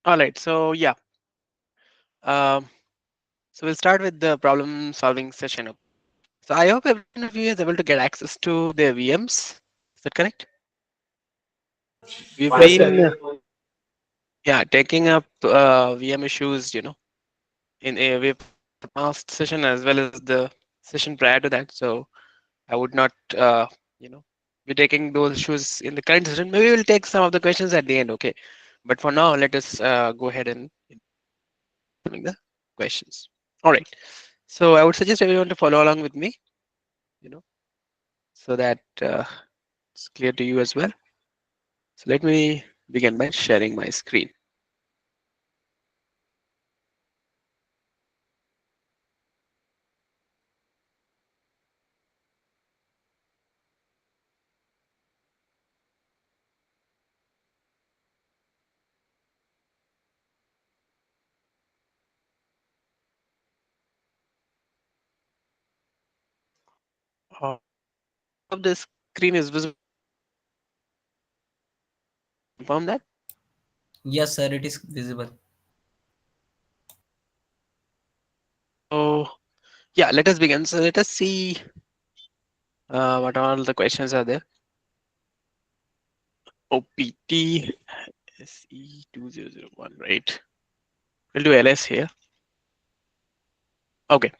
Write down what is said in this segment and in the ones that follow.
All right. So yeah. Um, so we'll start with the problem solving session. So I hope everyone of you is able to get access to their VMs. Is that correct? We've Yes, sir. been yeah taking up VM issues, in a way in the past session as well as the session prior to that. So I would not you know be taking those issues in the current session. Maybe we'll take some of the questions at the end. Okay, but for now, let us go ahead and answering the questions. All right. So I would suggest everyone to follow along with me. You know, so that it's clear to you as well. So let me begin by sharing my screen. Uh, of the screen is visible. Confirm that. Yes, sir. It is visible. So yeah, let us begin. So let us see what all the questions are there. OPT SE2001, right? We'll do LS here. Okay.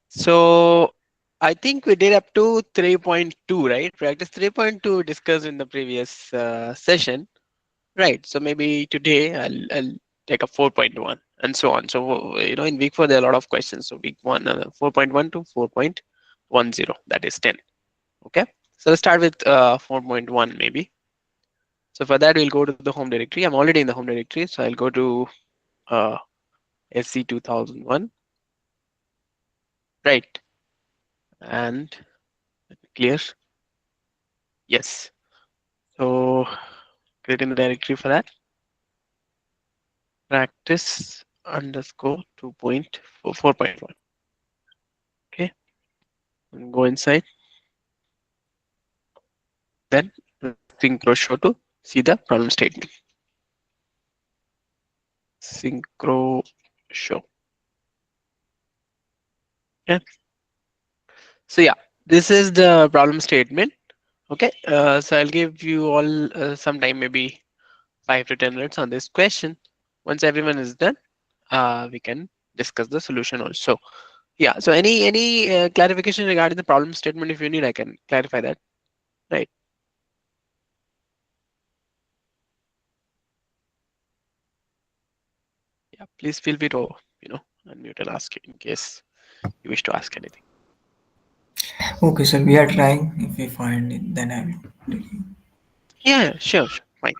So I think we did up to 3.2, right? Practice 3.2 discussed in the previous session. Right. So maybe today I'll take a 4.1 and so on. So in week 4 there are a lot of questions. So week 1 4.1 to 4.10, that is 10. Okay. So let's start with 4.1 maybe. So for that we'll go to the home directory. I'm already in the home directory, so I'll go to uh, SC2001. Right. And clear. Yes. So creating the directory for that. Practice underscore 2.4 4.1. Okay. And go inside. Then synchro show to see the problem statement. Synchro show. Okay. So yeah, this is the problem statement. Okay. So I'll give you all some time, maybe 5 to 10 minutes on this question. Once everyone is done, we can discuss the solution also. Yeah. So any clarification regarding the problem statement, if you need, I can clarify that. Right. Yeah. Please feel free to unmute and ask in case you wish to ask anything. Okay, sir, we are trying. If we find it, then I will tell you. Yeah. Yeah, sure. Sure. Fine.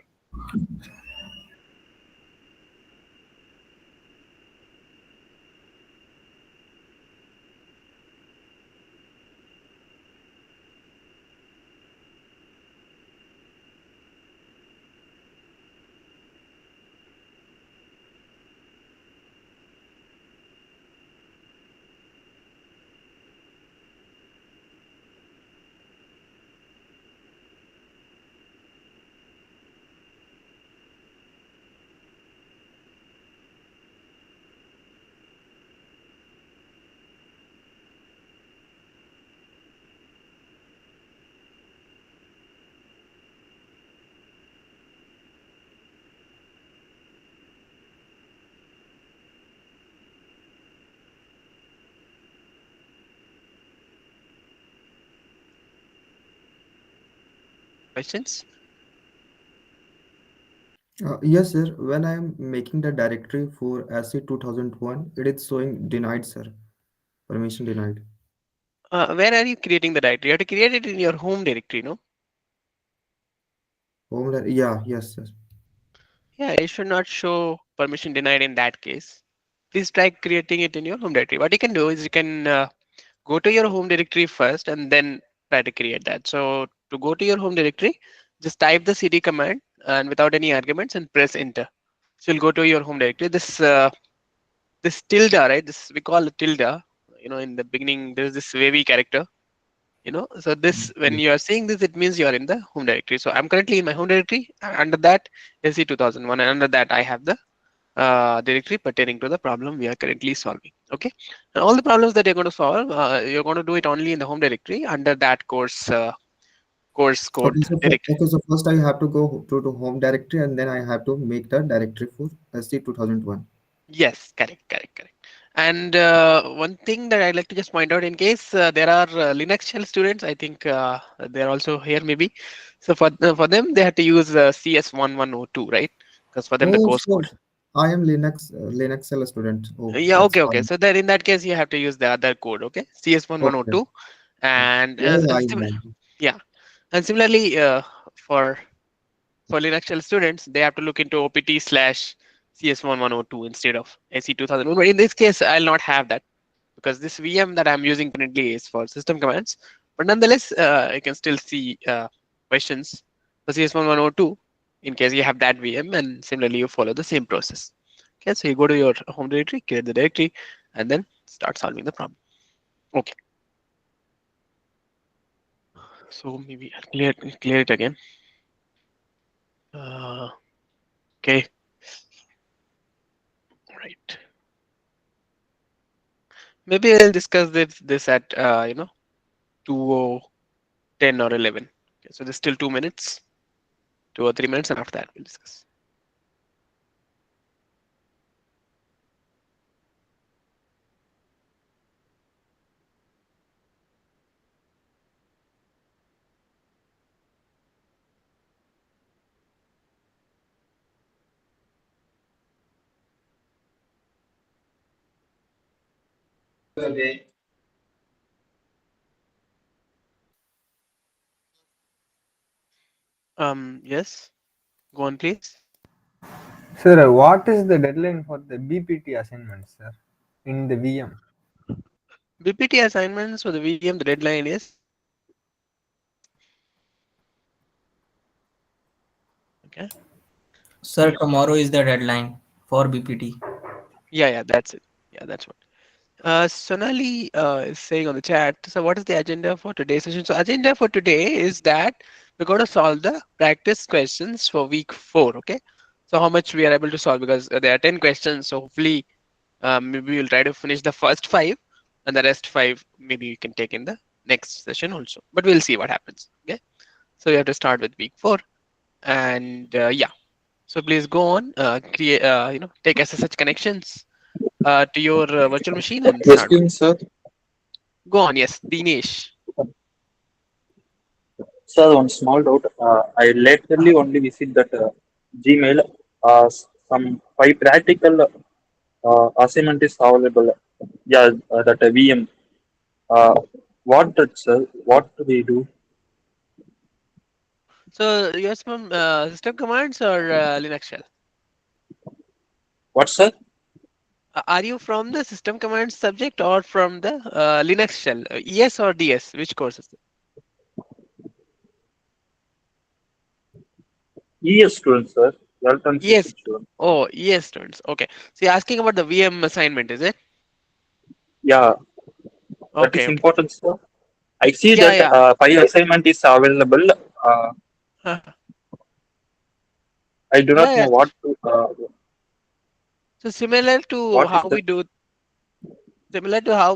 Questions? Yes, sir. When I am making the directory for SC 2001, it is showing denied, sir. Permission denied. Where are you creating the directory? You have to create it in your home directory, no? Yeah, yes, sir. Yeah, it should not show permission denied in that case. Please try creating it in your home directory. What you can do is you can go to your home directory first and then try to create that. So to go to your home directory, just type the cd command and without any arguments and press enter. So you'll go to your home directory. This tilde, right? This we call it tilde. In the beginning there is this wavy character. So this when Yes. you are seeing this, it means you are in the home directory. So I'm currently in my home directory. Under that SC 2001, and under that I have the directory pertaining to the problem we are currently solving. Okay, and all the problems that you're going to solve, you're going to do it only in the home directory under that course code directory. Okay, so first I have to go to home directory and then I have to make the directory for SC 2001. Yes, correct. And one thing that I'd like to just point out, in case there are Linux shell students, I think they're also here maybe. So for them, they have to use CS1102, right? Because for them the Oh, course so code. I am Linux Cell student. Oh, Yeah, that's okay. fine. So then in that case, you have to use the other code, okay? Okay. CS1102, Okay. and Yeah, yeah, I know. yeah, and similarly for Linux shell students, they have to look into OPT slash CS1102 instead of SE2001. But in this case, I'll not have that because this VM that I'm using currently is for system commands. But nonetheless, you can still see questions for CS1102 in case you have that VM, and similarly, you follow the same process. Okay, so you go to your home directory, create the directory, and then start solving the problem. Okay, so maybe I'll clear it again. Okay, right. Maybe I'll discuss this at 2:10 or 11. Okay, so there's still 2 minutes, 2 or 3 minutes, and after that we'll discuss. Yes, go on, please. Sir, what is the deadline for the BPT assignment, sir, in the VM? BPT assignments for the VM, the deadline is okay. Sir, tomorrow is the deadline for BPT. Yeah, that's it. Yeah, that's what. Sonali is saying on the chat. So, what is the agenda for today's session? So, agenda for today is that we're going to solve the practice questions for week 4. Okay. So, how much we are able to solve, because there are 10 questions. So, hopefully, maybe we'll try to finish the first 5, and the rest 5 maybe we can take in the next session also. But we'll see what happens. Okay. So, we have to start with week 4, and yeah. So, please go on. Create. Take SSH connections to your virtual machine and start work. Question, sir. Go on, yes, Dinesh. Sir, one small doubt. I lately only visit that Gmail. Some 5 practical assignment is available. Yeah, that VM. Uh, what that, sir? What do we do? So yours from system commands or Linux shell? What, sir? Are you from the system commands subject or from the Linux shell? ES or DS? Which course is it? ES student, sir. Electronic ES. system student. Oh, ES students. Okay. So you're asking about the VM assignment, is it? Yeah, that is Okay. Okay. important, sir. I see Yeah, that yeah. 5 assignment is available. Uh, Huh. I do Yeah, not yeah. know So similar to what is how that.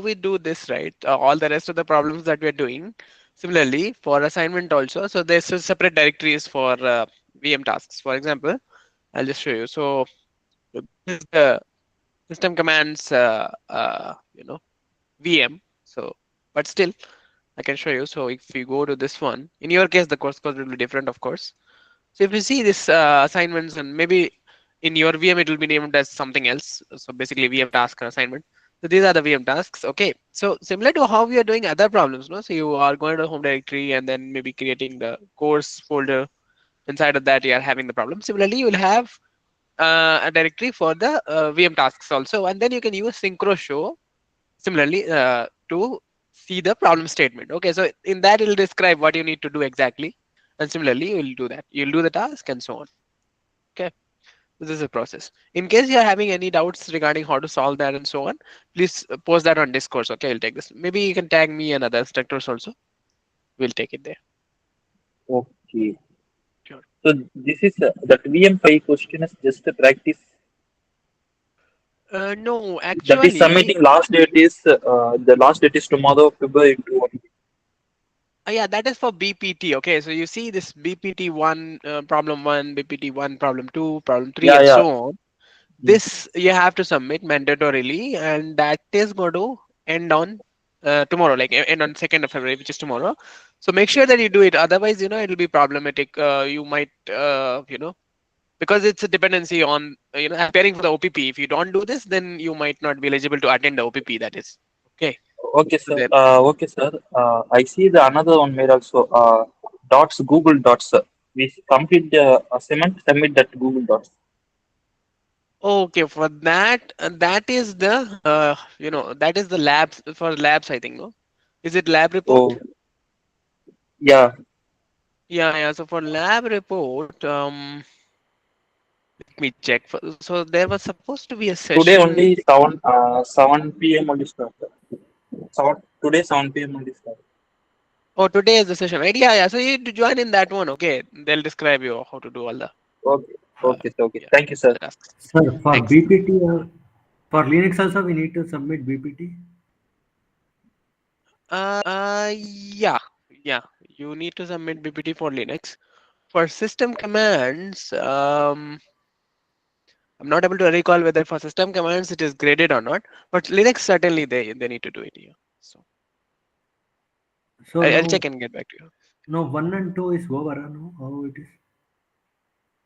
we do this, right? All the rest of the problems that we're doing, similarly for assignment also. So there's a separate directories for VM tasks. For example, I'll just show you. So this is the system commands, VM. So, but still, I can show you. So if you go to this one, in your case, the course code will be different, of course. So if you see this assignments, and maybe in your VM it will be named as something else. So basically VM task or assignment. So these are the VM tasks. Okay. So similar to how we are doing other problems, no? So you are going to home directory and then maybe creating the course folder. Inside of that, you are having the problem. Similarly, you will have a directory for the VM tasks also, and then you can use synchro show similarly to see the problem statement. Okay, so in that it will describe what you need to do exactly, and similarly you will do that. You'll do the task and so on. Okay, this is a process. In case you are having any doubts regarding how to solve that and so on, please post that on Discourse. Okay, I'll take this. Maybe you can tag me and other instructors also. We'll take it there. Okay. Sure. So this is that VM5 question is just a practice. No, That is actually, submitting the last date is tomorrow, February 2. yeah, that is for BPT. Okay, so you see this BPT one problem one, BPT one problem two, problem three, Yeah, and yeah. so on. This you have to submit mandatorily, and that is going to end on tomorrow, like end on 2nd of February, which is tomorrow. So make sure that you do it. Otherwise, it'll be problematic. You might, because it's a dependency on, appearing for the OPP. If you don't do this, then you might not be eligible to attend the OPP. That is okay. Okay, So sir. then, Okay, sir. I see the another one made also. Dots, Google Dots. We complete the assignment, submit that Google Dots. okay, for that, that is the, that is the labs for labs. I think, no, is it lab report? Oh, yeah. Yeah, yeah. So for lab report, let me check. So there was supposed to be a Today session. only 7 p.m. only start. 7 p.m. only start. Oh, today is the session, right? Yeah, yeah. So you need to join in that one. Okay, they'll describe you how to do all the, Okay, uh, okay, sir. Okay. yeah, Thank you, all sir. the tasks. Sir, for Thanks. BPT or for Linux also we need to submit BPT. Yeah, yeah. You need to submit BPT for Linux. For system commands, I'm not able to recall whether for system commands it is graded or not, but Linux certainly they need to do it here. So So I'll now, check and get back to you. now 1 and 2 is over, no? How it is?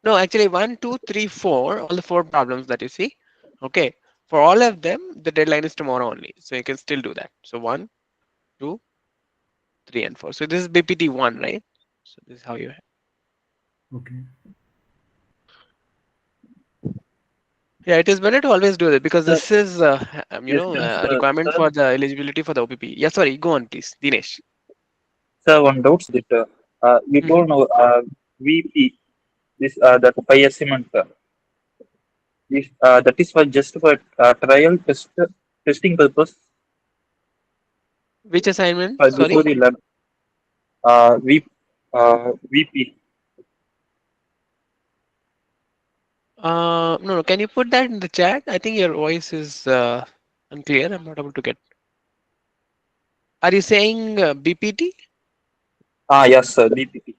No, actually, 1, 2, 3, 4, all the 4 problems that you see. Okay. For all of them, the deadline is tomorrow only. So you can still do that. So 1, 2, 3, and 4. So this is BPT 1, right? So this is how you. Okay. Yeah, it is better to always do that because Sir, this is, yes, a sir. requirement Sir, for the eligibility for the OPP. Yeah, sorry, go on, please, Dinesh. sir, one doubt that you Mhm. told now VP this that by assignment. This that is for just for testing purpose Which assignment? for Sorry. before the lab. V VP. No, no. Can you put that in the chat? I think your voice is unclear. I'm not able to get. Are you saying BPT? Yes, sir. VP.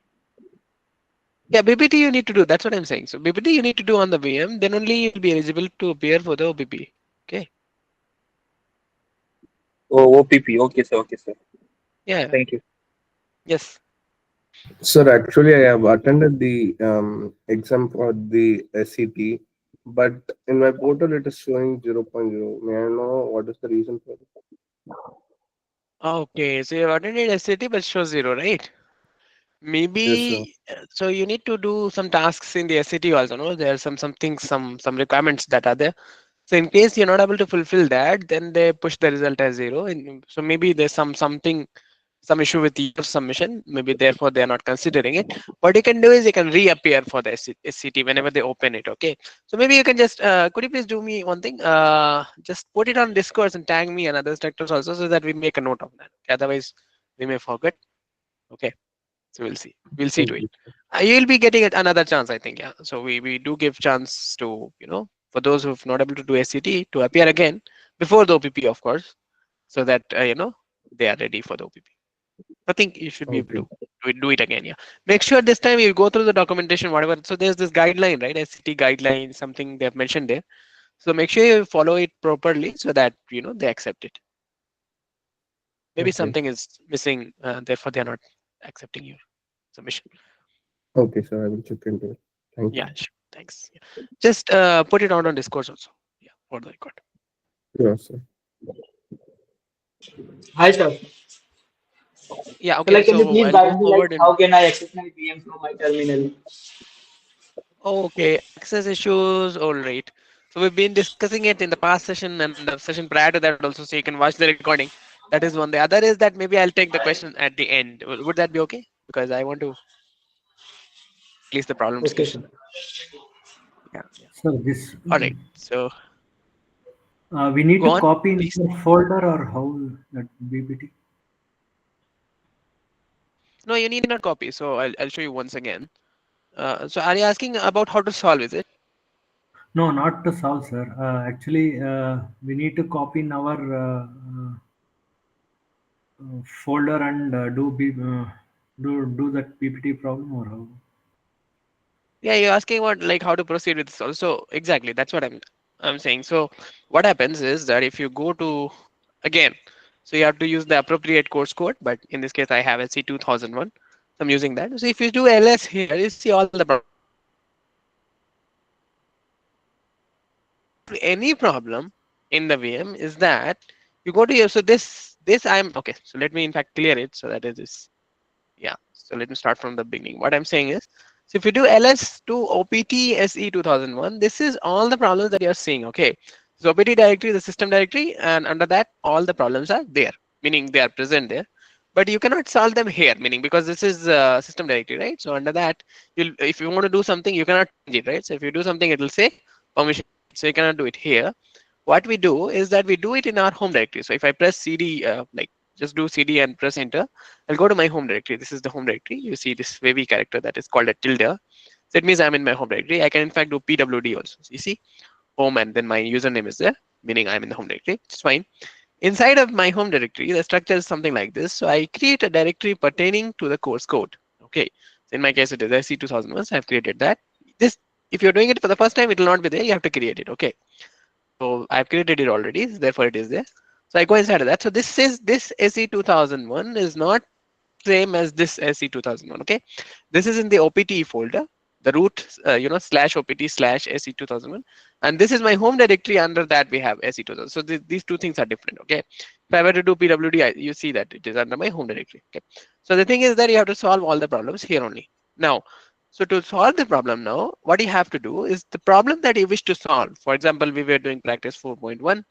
Yeah, BPT you need to do. That's what I'm saying. So BPT you need to do on the VM. Then only you'll be eligible to appear for the OPP. Okay. Oh, OPP. Okay, sir. Okay, sir. Yeah. Thank you. Yes. Sir, actually, I have attended the exam for the SCT, but in my portal it is showing 0.0. May I know what is the reason for it? Okay. So you've attended SAT but shows 0, right? Yes, sir. Maybe so you need to do some tasks in the SAT also. No, there are some things, some requirements that are there. So in case you're not able to fulfill that, then they push the result as 0. And so maybe there's some issue with your submission. Maybe therefore they are not considering it. What you can do is you can reappear for the SCT whenever they open it. Okay. So maybe you can just could you please do me one thing? Just put it on Discord and tag me and other instructors also so that we make a note of that. Okay? Otherwise, we may forget. Okay. So we'll see. We'll see to Thank it. you. You'll be getting another chance, I think. Yeah. So we do give chance to for those who've not able to do SCT to appear again before the OPP, of course, so that they are ready for the OPP. I think you should be able Okay. to do it again. Yeah. Make sure this time you go through the documentation, whatever. So there's this guideline, right? SCT guideline, something they have mentioned there. So make sure you follow it properly so that they accept it. Maybe Okay. something is missing, therefore they are not accepting your submission. Okay, sir. I will check into it. Thank Yeah, you. sure. Thanks. Yeah. Just put it out on Discord also. Yeah, for the record. Yes, sir. Hi, sir. Yeah, So, okay. can you So please I'll go guide me, forward and how can I access my VM from my terminal? okay, access issues. All right. So we've been discussing it in the past session and the session prior to that also, so you can watch the recording. That is one. The other is that maybe I'll take the question at the end. Would that be okay? Because I want to at least the problem Okay, discussion. sir. Yeah. Yeah. So this All right. So we need go to on, copy in please. the folder or how that BPT? No, you need not copy. So I'll show you once again. So are you asking about how to solve? Is it? No, not to solve, sir. Actually, we need to copy in our folder and do that PPT problem or how? Yeah, you're asking about like how to proceed with this also. Exactly, that's what I'm saying. So what happens is that if you go to again, so you have to use the appropriate course code, but in this case I have SC 2001, so I'm using that. So if you do ls here, you see all the any problem in the VM is that you go to your, so this I'm okay. So let me in fact clear it so that it is, yeah. So let me start from the beginning. What I'm saying is, so if you do ls to opt se 2001, this is all the problems that you're seeing. Okay, so opt directory, the system directory, and under that all the problems are there, meaning they are present there, but you cannot solve them here, meaning because this is system directory, right? So under that, you'll, if you want to do something, you cannot change it, right? So if you do something, it will say permission, so you cannot do it here. What we do is that we do it in our home directory. So if I press cd, like just do cd and press enter, I'll go to my home directory. This is the home directory. You see this wavy character that is called a tilde. So it means I'm in my home directory. I can in fact do pwd also. So you see home and then my username is there, meaning I'm in the home directory. It's fine. Inside of my home directory, the structure is something like this. So I create a directory pertaining to the course code. Okay. So in my case, it is SC 2001. So I've created that. This, if you're doing it for the first time, it will not be there. You have to create it. Okay. So I've created it already. Therefore, it is there. So I go inside of that. So this is this SC 2001 is not same as this SC 2001. Okay. This is in the OPT folder, the root, slash OPT slash SC 2001. And this is my home directory. Under that, we have SC 2000. So these two things are different. Okay. If I were to do PWD, you see that it is under my home directory. Okay. So the thing is that you have to solve all the problems here only. Now, so to solve the problem now, what you have to do is the problem that you wish to solve. For example, we were doing practice 4.1.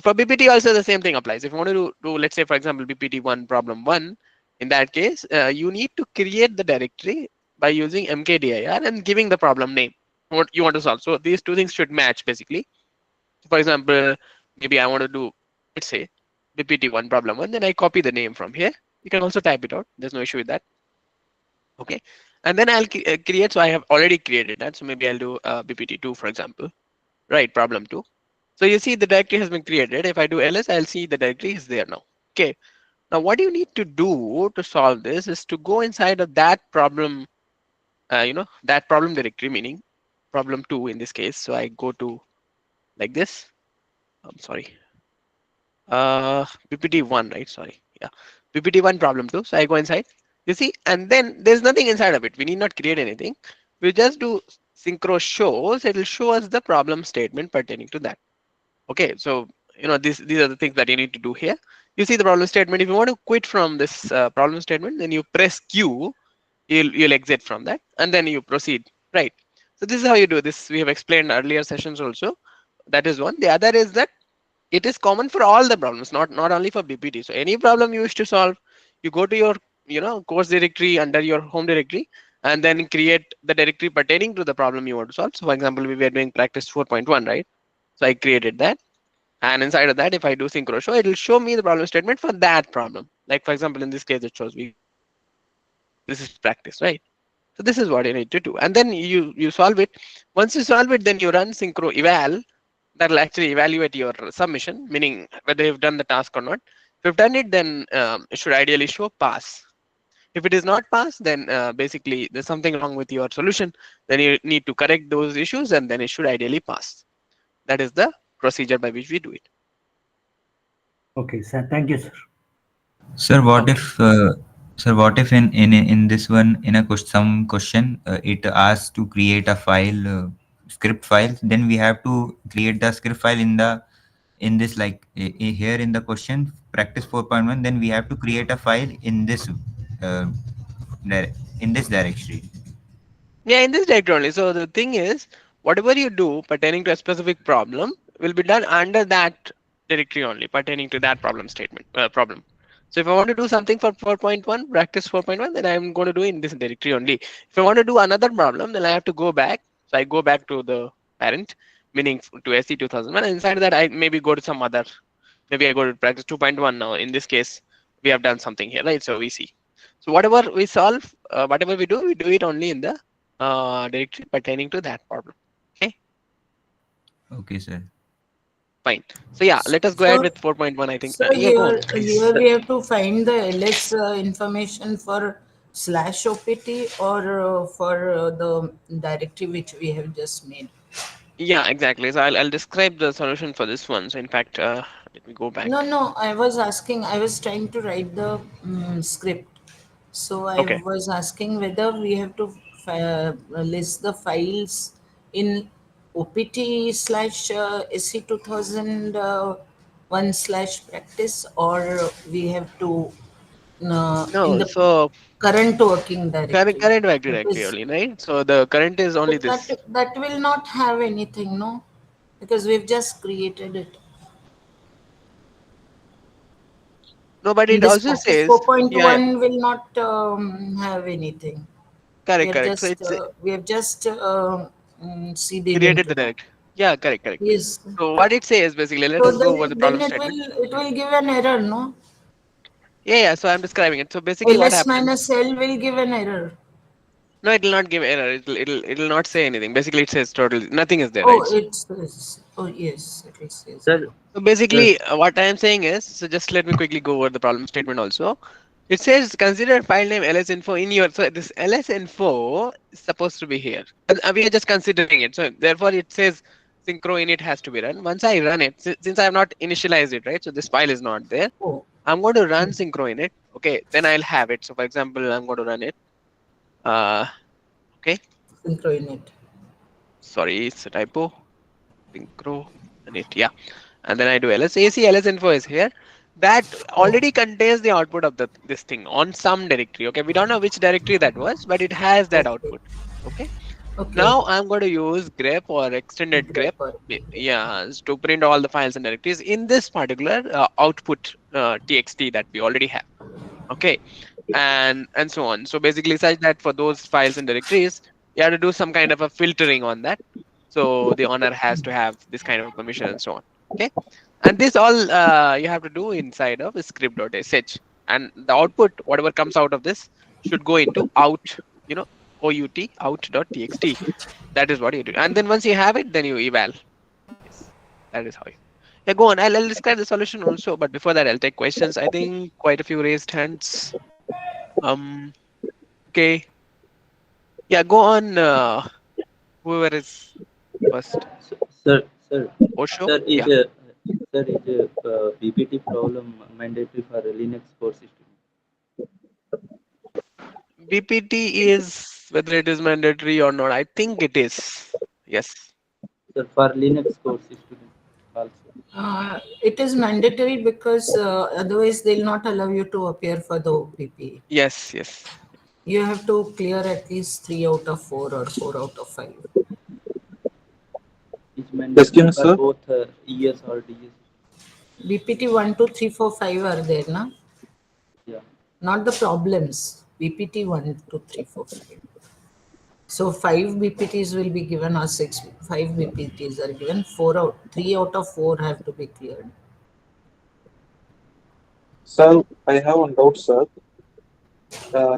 For BPT also the same thing applies. If you want to do let's say for example BPT 1 problem 1, in that case you need to create the directory by using mkdir and giving the problem name what you want to solve. So these two things should match basically. For example, maybe I want to do, let's say BPT 1 problem 1, then I copy the name from here. You can also type it out. There's no issue with that. Okay, and then I'll create. So I have already created that. So maybe I'll do BPT 2 for example, right? Problem 2. So you see the directory has been created. If I do ls, I'll see the directory is there now. Okay. Now what you need to do to solve this is to go inside of that problem, that problem directory, meaning problem 2 in this case. So I go to like this. I'm sorry. BPT 1, right? Sorry. Yeah. BPT 1 problem 2. So I go inside. You see, and then there's nothing inside of it. We need not create anything. We just do synchro shows. It will show us the problem statement pertaining to that. Okay, so these are the things that you need to do here. You see the problem statement. If you want to quit from this problem statement, then you press Q. You'll exit from that, and then you proceed. Right. So this is how you do this. We have explained earlier sessions also. That is one. The other is that it is common for all the problems, not only for BPT. So any problem you wish to solve, you go to your course directory under your home directory, and then create the directory pertaining to the problem you want to solve. So for example, we were doing practice 4.1, right? So I created that. And inside of that, if I do synchro show, it will show me the problem statement for that problem. Like for example, in this case, it shows me this is practice, right? So this is what you need to do. And then you solve it. Once you solve it, then you run synchro eval. That will actually evaluate your submission, meaning whether you've done the task or not. If you've done it, then it should ideally show pass. If it is not pass, then basically there's something wrong with your solution. Then you need to correct those issues, and then it should ideally pass. That is the procedure by which we do it. Okay, sir. Thank you, sir. Sir, what Okay. if in this one in some question it asks to create a file, script file, then we have to create the script file in this like here in the question practice 4.1, then we have to create a file in this in this directory. Yeah, in this directory only. So the thing is, whatever you do pertaining to a specific problem will be done under that directory only, pertaining to that problem statement problem. So if I want to do something for 4.1, practice 4.1, then I'm going to do in this directory only. If I want to do another problem, then I have to go back. So I go back to the parent, meaning to SC 2001. And inside of that, I maybe go to some other, maybe I go to practice 2.1 now. In this case, we have done something here, right? So we see. So whatever we solve, whatever we do it only in the directory pertaining to that problem. Okay. Okay, sir. Fine. So yeah, let us go ahead with 4.1. I think. So Yeah, go on, here, please. here we have to find the LS information for slash OPT or for the directory which we have just made. Yeah, exactly. So I'll describe the solution for this one. So in fact, let me go back. No, I was asking, I was trying to write the script. So I Okay. was asking whether we have to list the files in OPT slash SC 2001 slash practice, or we have to in No, the so current working directory. current back That directory is, only, right? So the current is only but this. that will not have anything, no? Because we've just created it. No, but In it this also practice says, yeah, 4.1 will not have anything. correct, correct. So it's We have just cd'd created into the that. direct. Yeah, correct, correct. Yes. So what it says basically, let So us go over the then problem statement. it will give an error, no? Yeah, yeah. So I'm describing it. So basically, what ls happens? minus l will give an error. No, it will not give error. It'll not say anything. Basically, it says totally nothing is there, Oh, right? yes, it says. Sir, So basically, what I am saying is, so just let me quickly go over the problem statement also. It says consider file name lsinfo in your, so this lsinfo is supposed to be here. And we are just considering it. So therefore it says synchro init has to be run. Once I run it, since I have not initialized it, right? So this file is not there. Oh, I'm going to run synchro init. Okay, then I'll have it. So for example, I'm going to run it. Okay, synchro init. sorry, it's a typo. Synchro init, yeah. And then I do ls. AC ls info is here. That already contains the output of this thing on some directory. Okay, we don't know which directory that was, but it has that output. Okay. Okay. Now I'm going to use grep or extended grep, yeah, to print all the files and directories in this particular output txt that we already have. Okay, and so on. So basically, such that for those files and directories, you have to do some kind of a filtering on that. So the owner has to have this kind of permission and so on. Okay, and this all you have to do inside of script.sh, and the output, whatever comes out of this, should go into out, out out.txt. That is what you do, and then once you have it, then you eval. Yes, that is how you. Yeah, go on. I'll describe the solution also, but before that, I'll take questions. I think quite a few raised hands. Okay. Yeah, go on. Whoever is first. Sir, Osho? sir, Yeah. is BPT problem mandatory for Linux core system? BPT is whether it is mandatory or not. I think it is. Yes. Sir, for Linux core system also. It is mandatory because otherwise they'll not allow you to appear for the OPP. Yes, yes. You have to clear at least 3 out of 4 or 4 out of 5. It's mandatory for both ES or DS. BPT 1, 2, 3, 4, 5 are there, na? Yeah. Not the problems. BPT 1, 2, 3, 4, 5. So 5 BPTs will be given or 5 BPTs are given. 3 out of 4 have to be cleared. Sir, I have one doubt, sir.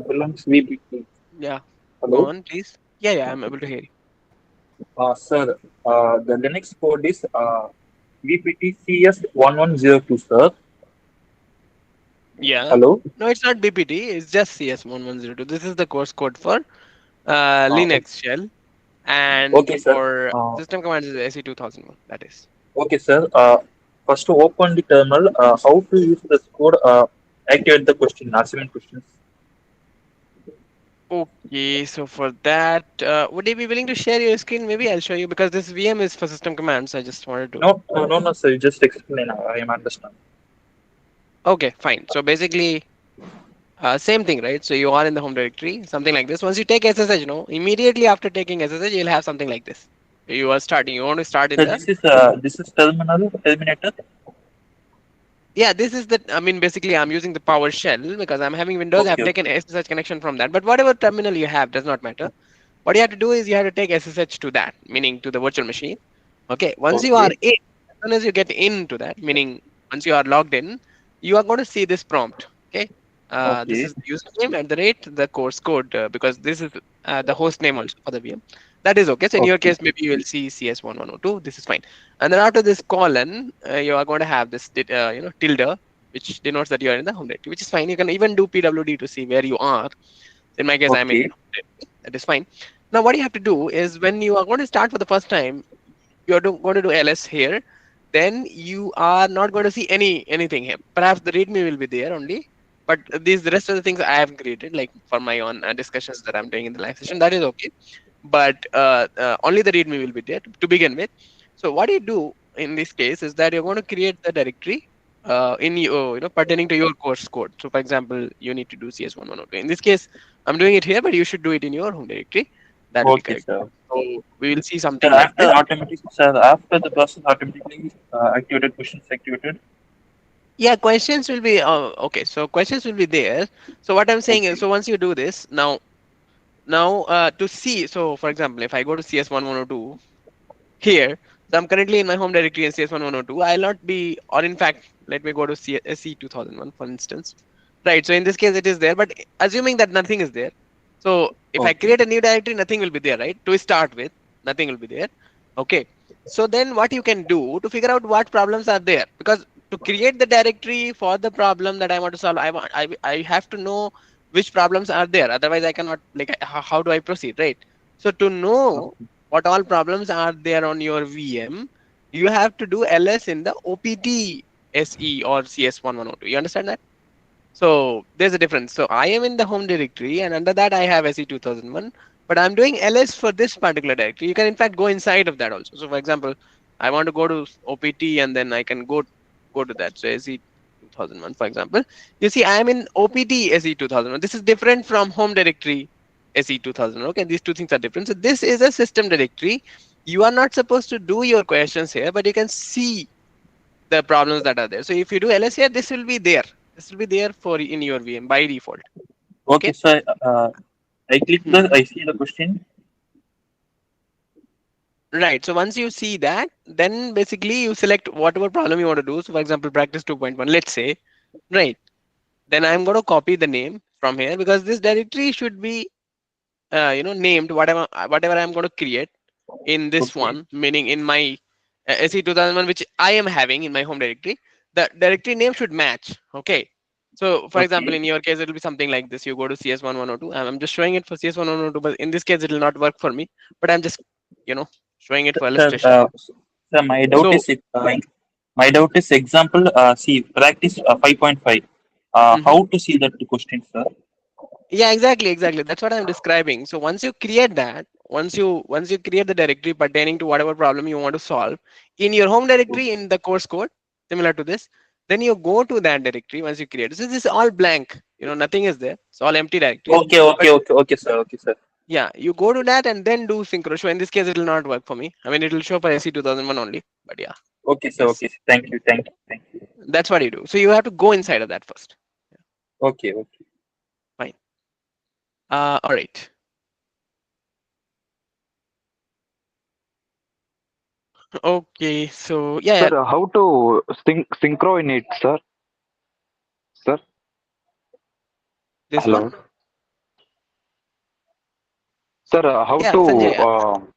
Belongs VPT. Yeah. Hello? Go on, please. Yeah, I'm able to hear you. Sir, the Linux code is VPT CS1102, sir. Yeah. Hello? No, it's not BPT. It's just CS1102. This is the course code for Linux shell, and okay, sir. for system commands is SE 2001. That is. Okay, sir. First to open the terminal, how to use this code, activate the question, assignment questions. Okay, so for that, would you be willing to share your screen? Maybe I'll show you because this VM is for system commands. I just wanted to. No, sir. Just explain. I am understand. Okay, fine. So basically, same thing, right? So you are in the home directory, something like this. Once you take SSH, immediately after taking SSH, you'll have something like this. You are starting. You want to start in This is Terminator. Yeah, this is the. I mean, basically, I'm using the PowerShell because I'm having Windows. I've taken SSH connection from that. But whatever terminal you have does not matter. What you have to do is you have to take SSH to that, meaning to the virtual machine. Okay. Once you are in, as soon as you get into that, meaning once you are logged in, you are going to see this prompt. Okay. This Okay. is the username at the rate the course code because this is the host name also for the VM. That is okay. So in your Okay. case, maybe you will see CS1102. This is fine. And then after this colon, you are going to have this tilde, which denotes that you are in the home directory, which is fine. You can even do PWD to see where you are. In my case, I'm in Okay. home directory. That is fine. Now what you have to do is when you are going to start for the first time, you are going to do ls here. Then you are not going to see anything here. Perhaps the readme will be there only, but these the rest of the things I have created, like for my own discussions that I'm doing in the live session, that is okay. But only the readme will be there to begin with. So what you do in this case is that you're going to create the directory in your, pertaining to your course code. So for example, you need to do CS1102. In this case, I'm doing it here, but you should do it in your home directory. That will be Okay, correct. sir. So we will see Sir, something like after this. automatic, sir, after the process automatically activated, questions activated. Yeah, questions will be okay. So questions will be there. So what I'm saying is, Okay. so once you do this, now to see. So for example, if I go to CS1102 here, so I'm currently in my home directory in CS1102. I'll not be, or in fact, let me go to SE2001 for instance. Right. So in this case, it is there, but assuming that nothing is there. So if I Okay. create a new directory, nothing will be there, right? To start with, nothing will be there. Okay. So then what you can do to figure out what problems are there, because to create the directory for the problem that I want to solve, I have to know which problems are there. Otherwise, I cannot, like, how do I proceed, right? So to know what all problems are there on your VM, you have to do ls in the OPT SE or CS1102. You understand that? So there's a difference. So I am in the home directory, and under that I have SE2001, but I'm doing ls for this particular directory. You can in fact go inside of that also. So for example, I want to go to OPT, and then I can go to that. So SE2001, for example, you see I am in OPT SE2001. This is different from home directory SE2000. Okay, these two things are different. So this is a system directory. You are not supposed to do your questions here, but you can see the problems that are there. So if you do ls here, this will be there. This will be there for in your VM by default. Okay, sir. I click Hmm. the. I see the question. Right. So once you see that, then basically you select whatever problem you want to do. So for example, practice 2.1, let's say, right? Then I'm going to copy the name from here because this directory should be, named whatever I'm going to create in this Okay. one, meaning in my SE2001, which I am having in my home directory. The directory name should match. Okay. So for example, Okay. in your case, it will be something like this. You go to CS1102. I'm just showing it for CS1102, but in this case, it will not work for me. But I'm just, showing it for Sir, illustration. sir, my doubt So is my doubt is example. See, practice 5.5. mhm. How to see that question, sir? Yeah, exactly. That's what I'm describing. So once you create that, once you create the directory pertaining to whatever problem you want to solve in your home directory in the course code, similar to this, then you go to that directory once you create. So this is all blank. Nothing is there. It's all empty directories. Okay, But okay, okay, okay, sir. Okay, sir. yeah, you go to that and then do synchro show. In this case, it will not work for me. I mean, it will show for SE2001 only. But yeah, Okay, sir. yes, Okay, thank you, thank you, thank you. that's what you do. So you have to go inside of that first. Okay, okay. Fine. All right. Okay. So yeah, Sir, how to synchro in it, sir? Sir, this hello. one. Sir, how Yeah, to Sanjay.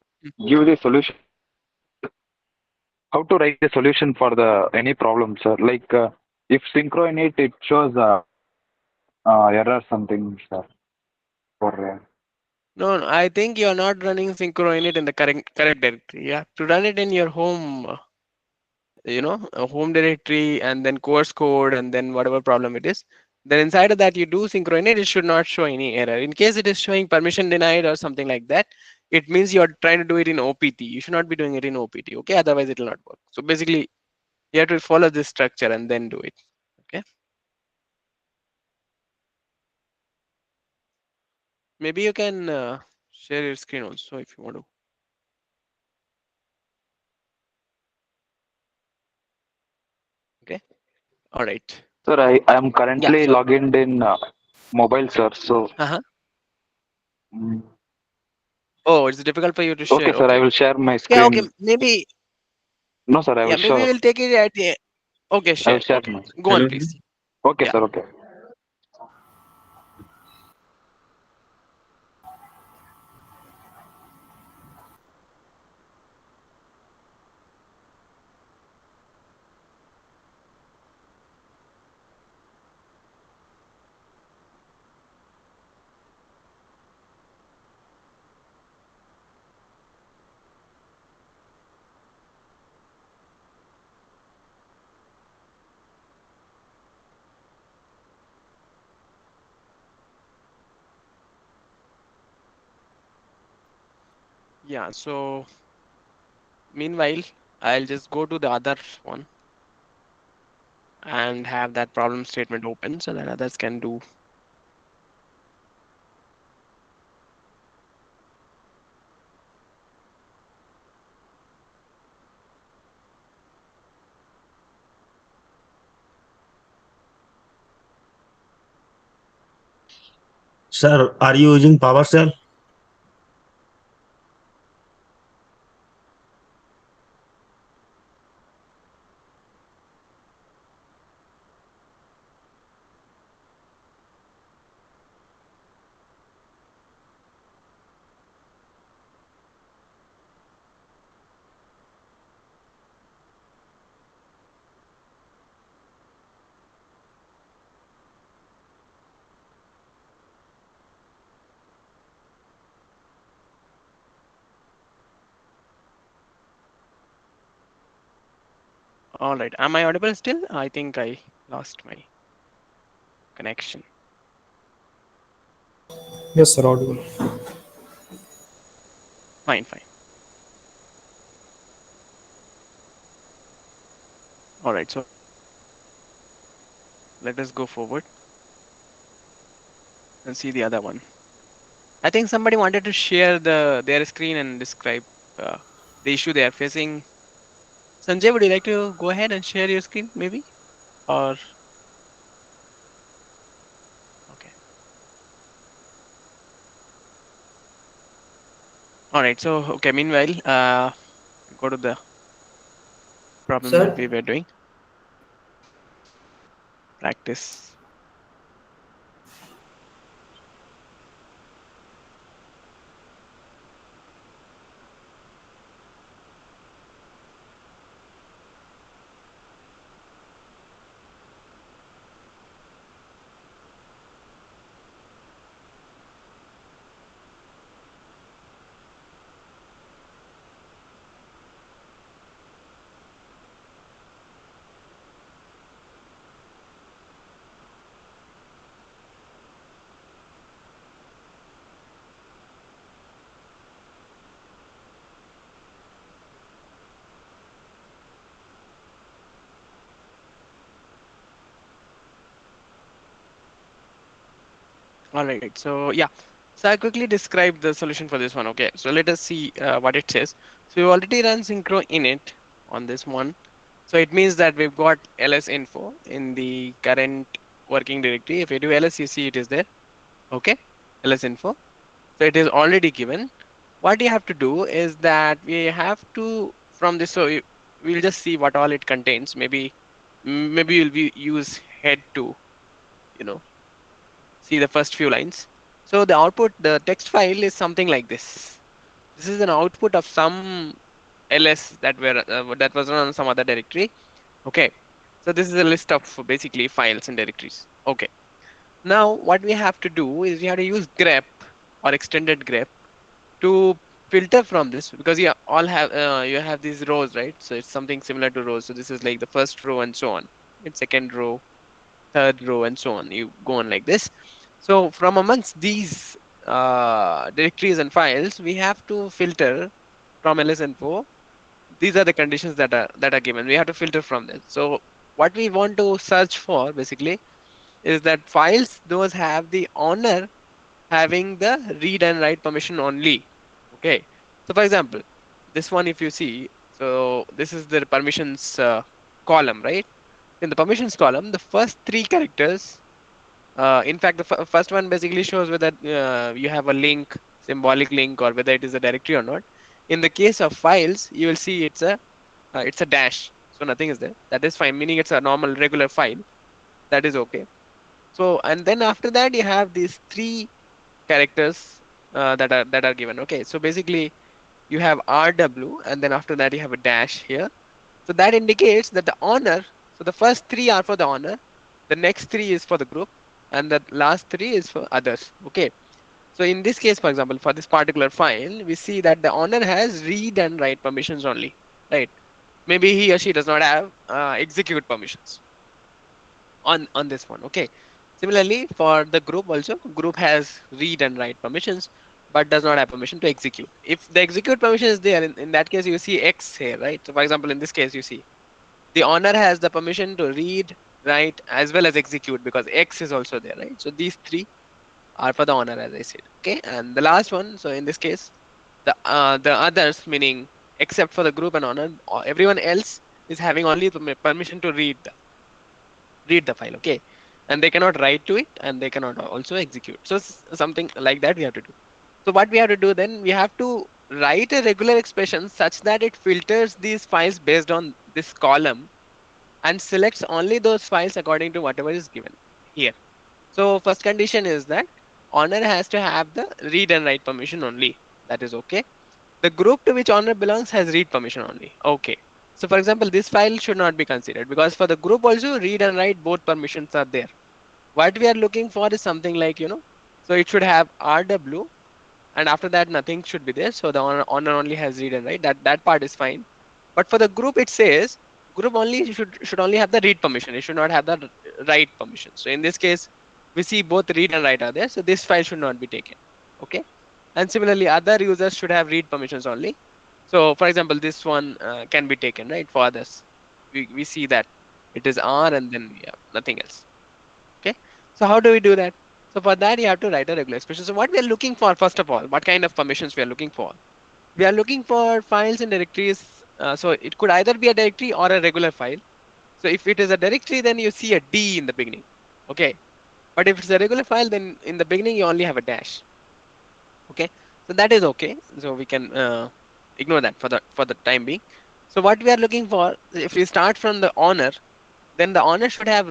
give the solution? How to write the solution for the any problem, sir? Like if synchro in it, it shows error something, sir. For No, I think you're not running synchro init in the correct directory. You have to run it in your home, a home directory, and then course code, and then whatever problem it is. Then inside of that, you do synchro init. It should not show any error. In case it is showing permission denied or something like that, it means you're trying to do it in OPT. You should not be doing it in OPT. Okay, otherwise it will not work. So basically, you have to follow this structure and then do it. Okay. Maybe you can share your screen also if you want to. Okay. All right. sir, I am Yeah. currently So. logged in mobile, sir. So. Uh-huh. Mm. Oh, it's difficult for you to share. Okay, sir. I Okay. will share my Yeah. Okay. screen. Maybe. No, sir. I Yeah. will Maybe show. we'll take it at the. Okay. I will Share. share Okay. my. Go on, please. Okay, Yeah. sir. Okay. Yeah, so meanwhile, I'll just go to the other one and have that problem statement open so that others can do. Sir, are you using PowerShell? All right, am I audible still? I think I lost my connection. Yes, sir, audible. Fine, fine. All right, so let us go forward and see the other one. I think somebody wanted to share their screen and describe the issue they are facing. Sanjay, would you like to go ahead and share your screen, maybe? Or okay. All right. So okay. Meanwhile, go to the problem that we Sir, were doing. Practice. All right. So yeah. So I quickly describe the solution for this one. Okay. So let us see what it says. So we already run synchro init on this one. So it means that we've got ls info in the current working directory. If you do ls, you see it is there. Okay. ls info. So it is already given. What you have to do is that we have to from this. So we'll just see what all it contains. Maybe we'll use head to you know see the first few lines. So the output, the text file is something like this. This is an output of some ls that was run on some other directory. Okay. So this is a list of basically files and directories. Okay. Now what we have to do is we have to use grep or extended grep to filter from this because you have these rows, right? So it's something similar to rows. So this is like the first row and so on. It's second row, third row, and so on. You go on like this. So from amongst these directories and files, we have to filter from lsinfo. These are the conditions that are given. We have to filter from this. So what we want to search for basically is that files those have the owner having the read and write permission only. Okay. So for example, this one, if you see, so this is the permissions column, right? In the permissions column, the first three characters, in fact, the first one basically shows whether you have a link, symbolic link, or whether it is a directory or not. In the case of files, you will see it's a dash, so nothing is there. That is fine, meaning it's a normal regular file. That is okay. So and then after that, you have these three characters that are given. Okay, so basically you have RW, and then after that you have a dash here. So that indicates that the owner. So the first three are for the owner, the next three is for the group, and the last three is for others. Okay. So in this case, for example, for this particular file, we see that the owner has read and write permissions only, right? Maybe he or she does not have execute permissions on this one. Okay. Similarly, for the group also, group has read and write permissions, but does not have permission to execute. If the execute permission is there, in that case you see X here, right? So for example, in this case you see the owner has the permission to read, write, as well as execute, because X is also there, right? So these three are for the owner, as I said. Okay, and the last one, so in this case, the others, meaning except for the group and owner, everyone else is having only the permission to read the file. Okay, and they cannot write to it, and they cannot also execute. So something like that we have to do. So what we have to do then, we have to write a regular expression such that it filters these files based on this column and selects only those files according to whatever is given here. So first condition is that owner has to have the read and write permission only. That is okay. The group to which owner belongs has read permission only. Okay. So for example, this file should not be considered, because for the group also read and write both permissions are there. What we are looking for is something like, so it should have RW, and after that nothing should be there. So the owner only has read and write. That part is fine. But for the group, it says group only should only have the read permission. It should not have the write permission. So in this case, we see both read and write are there. So this file should not be taken. Okay. And similarly, other users should have read permissions only. So for example, this one can be taken, right? For others, we see that it is R and then we have nothing else. Okay. So how do we do that? So for that, you have to write a regular expression. So what we are looking for, first of all, what kind of permissions we are looking for? We are looking for files and directories. So it could either be a directory or a regular file. So if it is a directory, then you see a D in the beginning. Okay. But if it's a regular file, then in the beginning you only have a dash. Okay. So that is okay. So we can ignore that for the time being. So what we are looking for, if we start from the owner, then the owner should have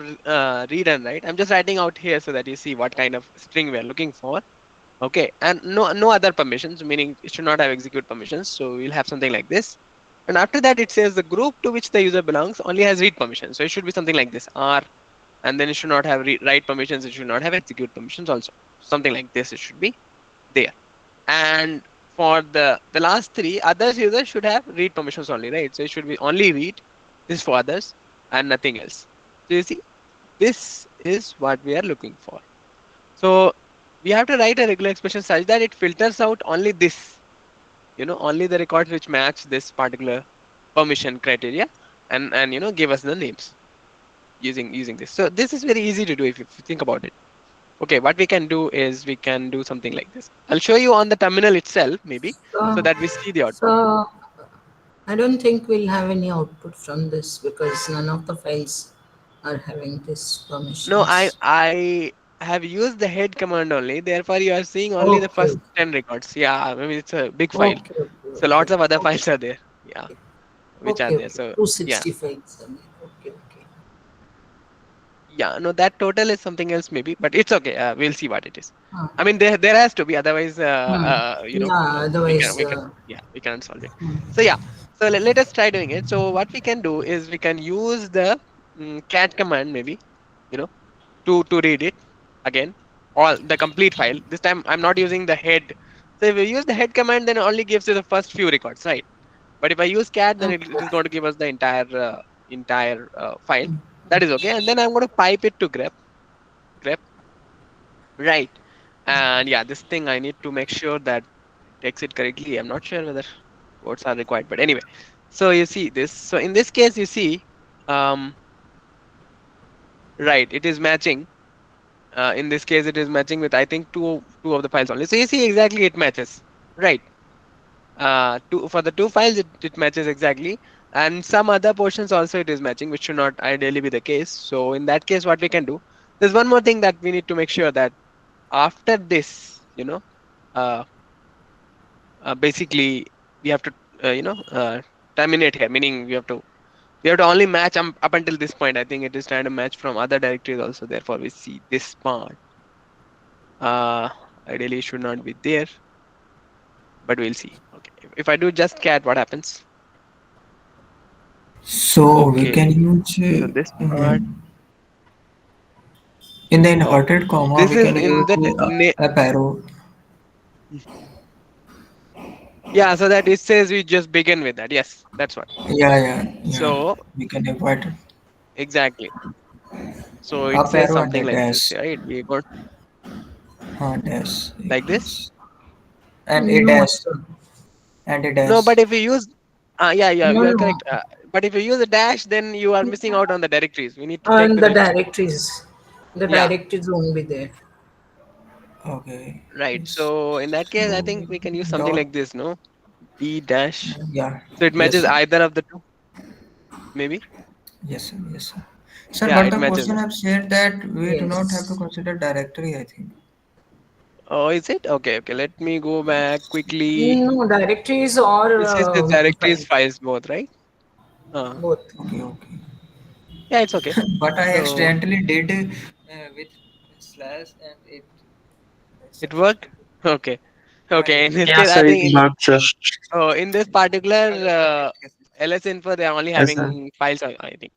read and write. I'm just writing out here so that you see what kind of string we are looking for. Okay, and no other permissions, meaning it should not have execute permissions. So we'll have something like this. And after that, it says the group to which the user belongs only has read permissions. So it should be something like this, R, and then it should not have write permissions. It should not have execute permissions also. Something like this, it should be there. And for the last three, others users should have read permissions only, right? So it should be only read. This is for others and nothing else. So you see, this is what we are looking for. So we have to write a regular expression such that it filters out only this, only the records which match this particular permission criteria, and give us the names using this. So this is very easy to do if you think about it. Okay, what we can do is we can do something like this. I'll show you on the terminal itself, maybe, so that we see the output. So I don't think we'll have any output from this because none of the files are having this permission. No, I have used the head command only. Therefore, you are seeing only the first 10 records. Yeah, I mean it's a big file. So lots of other files are there. Yeah, which are there. So 260 files are there. Okay. Yeah, no, that total is something else maybe, but it's okay. We'll see what it is. I mean, there has to be, otherwise, otherwise, we can't solve it. So yeah, so let us try doing it. So what we can do is we can use the cat command maybe, to read it again, all the complete file. This time I'm not using the head. So if we use the head command, then it only gives you the first few records, right? But if I use cat, then it is going to give us the entire file. That is okay. And then I'm going to pipe it to grep. Right. And yeah, this thing I need to make sure that it takes it correctly. I'm not sure whether words are required, but anyway. So you see this. So in this case, you see, right, it is matching. In this case, it is matching with, I think, two of the files only. So you see exactly it matches, right? For the two files, it matches exactly. And some other portions also it is matching, which should not ideally be the case. So in that case, what we can do, there's one more thing that we need to make sure that after this, basically we have to, terminate here, meaning we have to only match up until this point. I think it is trying to match from other directories also. Therefore, we see this part. Ideally, it should not be there, but we'll see. Okay, if I do just cat, what happens? So we can use So this part. in the inverted comma. This We is can in use the up arrow. Yeah, so that it says we just begin with that. Yes, that's what. Yeah. So we can invert it. Exactly. So it Up says arrow and something the like dash. this, right? We got Dash like this. and a No, dash sir. and a No, dash. but if you use, yeah, No, you are no. correct. But if you use a dash, then you are missing out on the directories. We need to take And the the next. directories. The Yeah, directories won't be there. Okay. right. So in that case, I So think we can use something dot. like this, no? D dash. Yeah. So it Yes, matches sir. either of the two, maybe. Yes, sir. Yes, sir. Sir, Yeah, but it the matches. question have said that we do not have to Yes. consider directory, I think. Oh, is it? Okay, okay. Let me go back quickly. No, directories or This is the directories files. files both, right? Both. Okay, okay. Yeah, it's okay. But I So accidentally did with slash and it it worked. successful. Okay, Yeah, okay. it In this worked. Yeah, case, I sir, it think works, sir. in this particular Correct. Yes. ls info, they are only Yes, sir. having files. I think.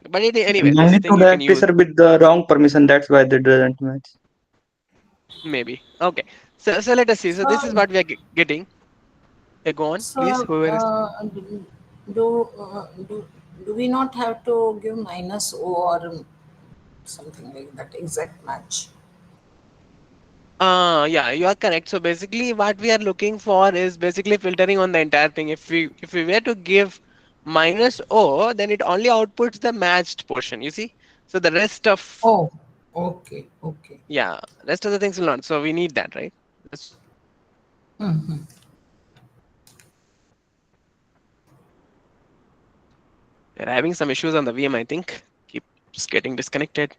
But anyway, this Only thing two you can directories use are with the wrong permission. That's why they didn't match. maybe. Okay. So let us see. So this is So, what we are getting. Okay, go on, please. so Whoever is. do we not have to give minus O or something like that exact match? Yeah, you are correct. So basically, what we are looking for is basically filtering on the entire thing. If we were to give minus O, then it only outputs the matched portion. You see. So the rest of Oh, okay, okay. yeah, rest of the things will not. So we need that, right? Mm-hmm. We're having some issues on the VM, I think. Keeps getting disconnected.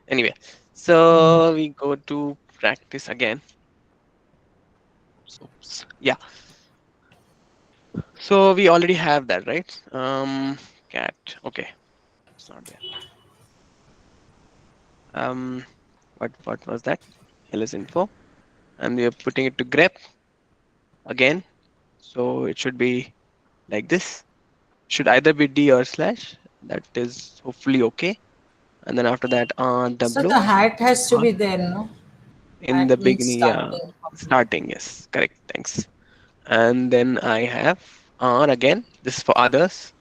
Anyway, so we go to practice again. So yeah. So we already have that, right? Cat. Okay, it's not there. What was that? ls info, and we are putting it to grep again. So it should be like this. Should either be D or slash. That is hopefully okay. And then after that, So W the hat has to R be there, no? in the Hat means beginning. Yeah, starting. starting. Yes, correct. Thanks. And then I have R again. This is for others,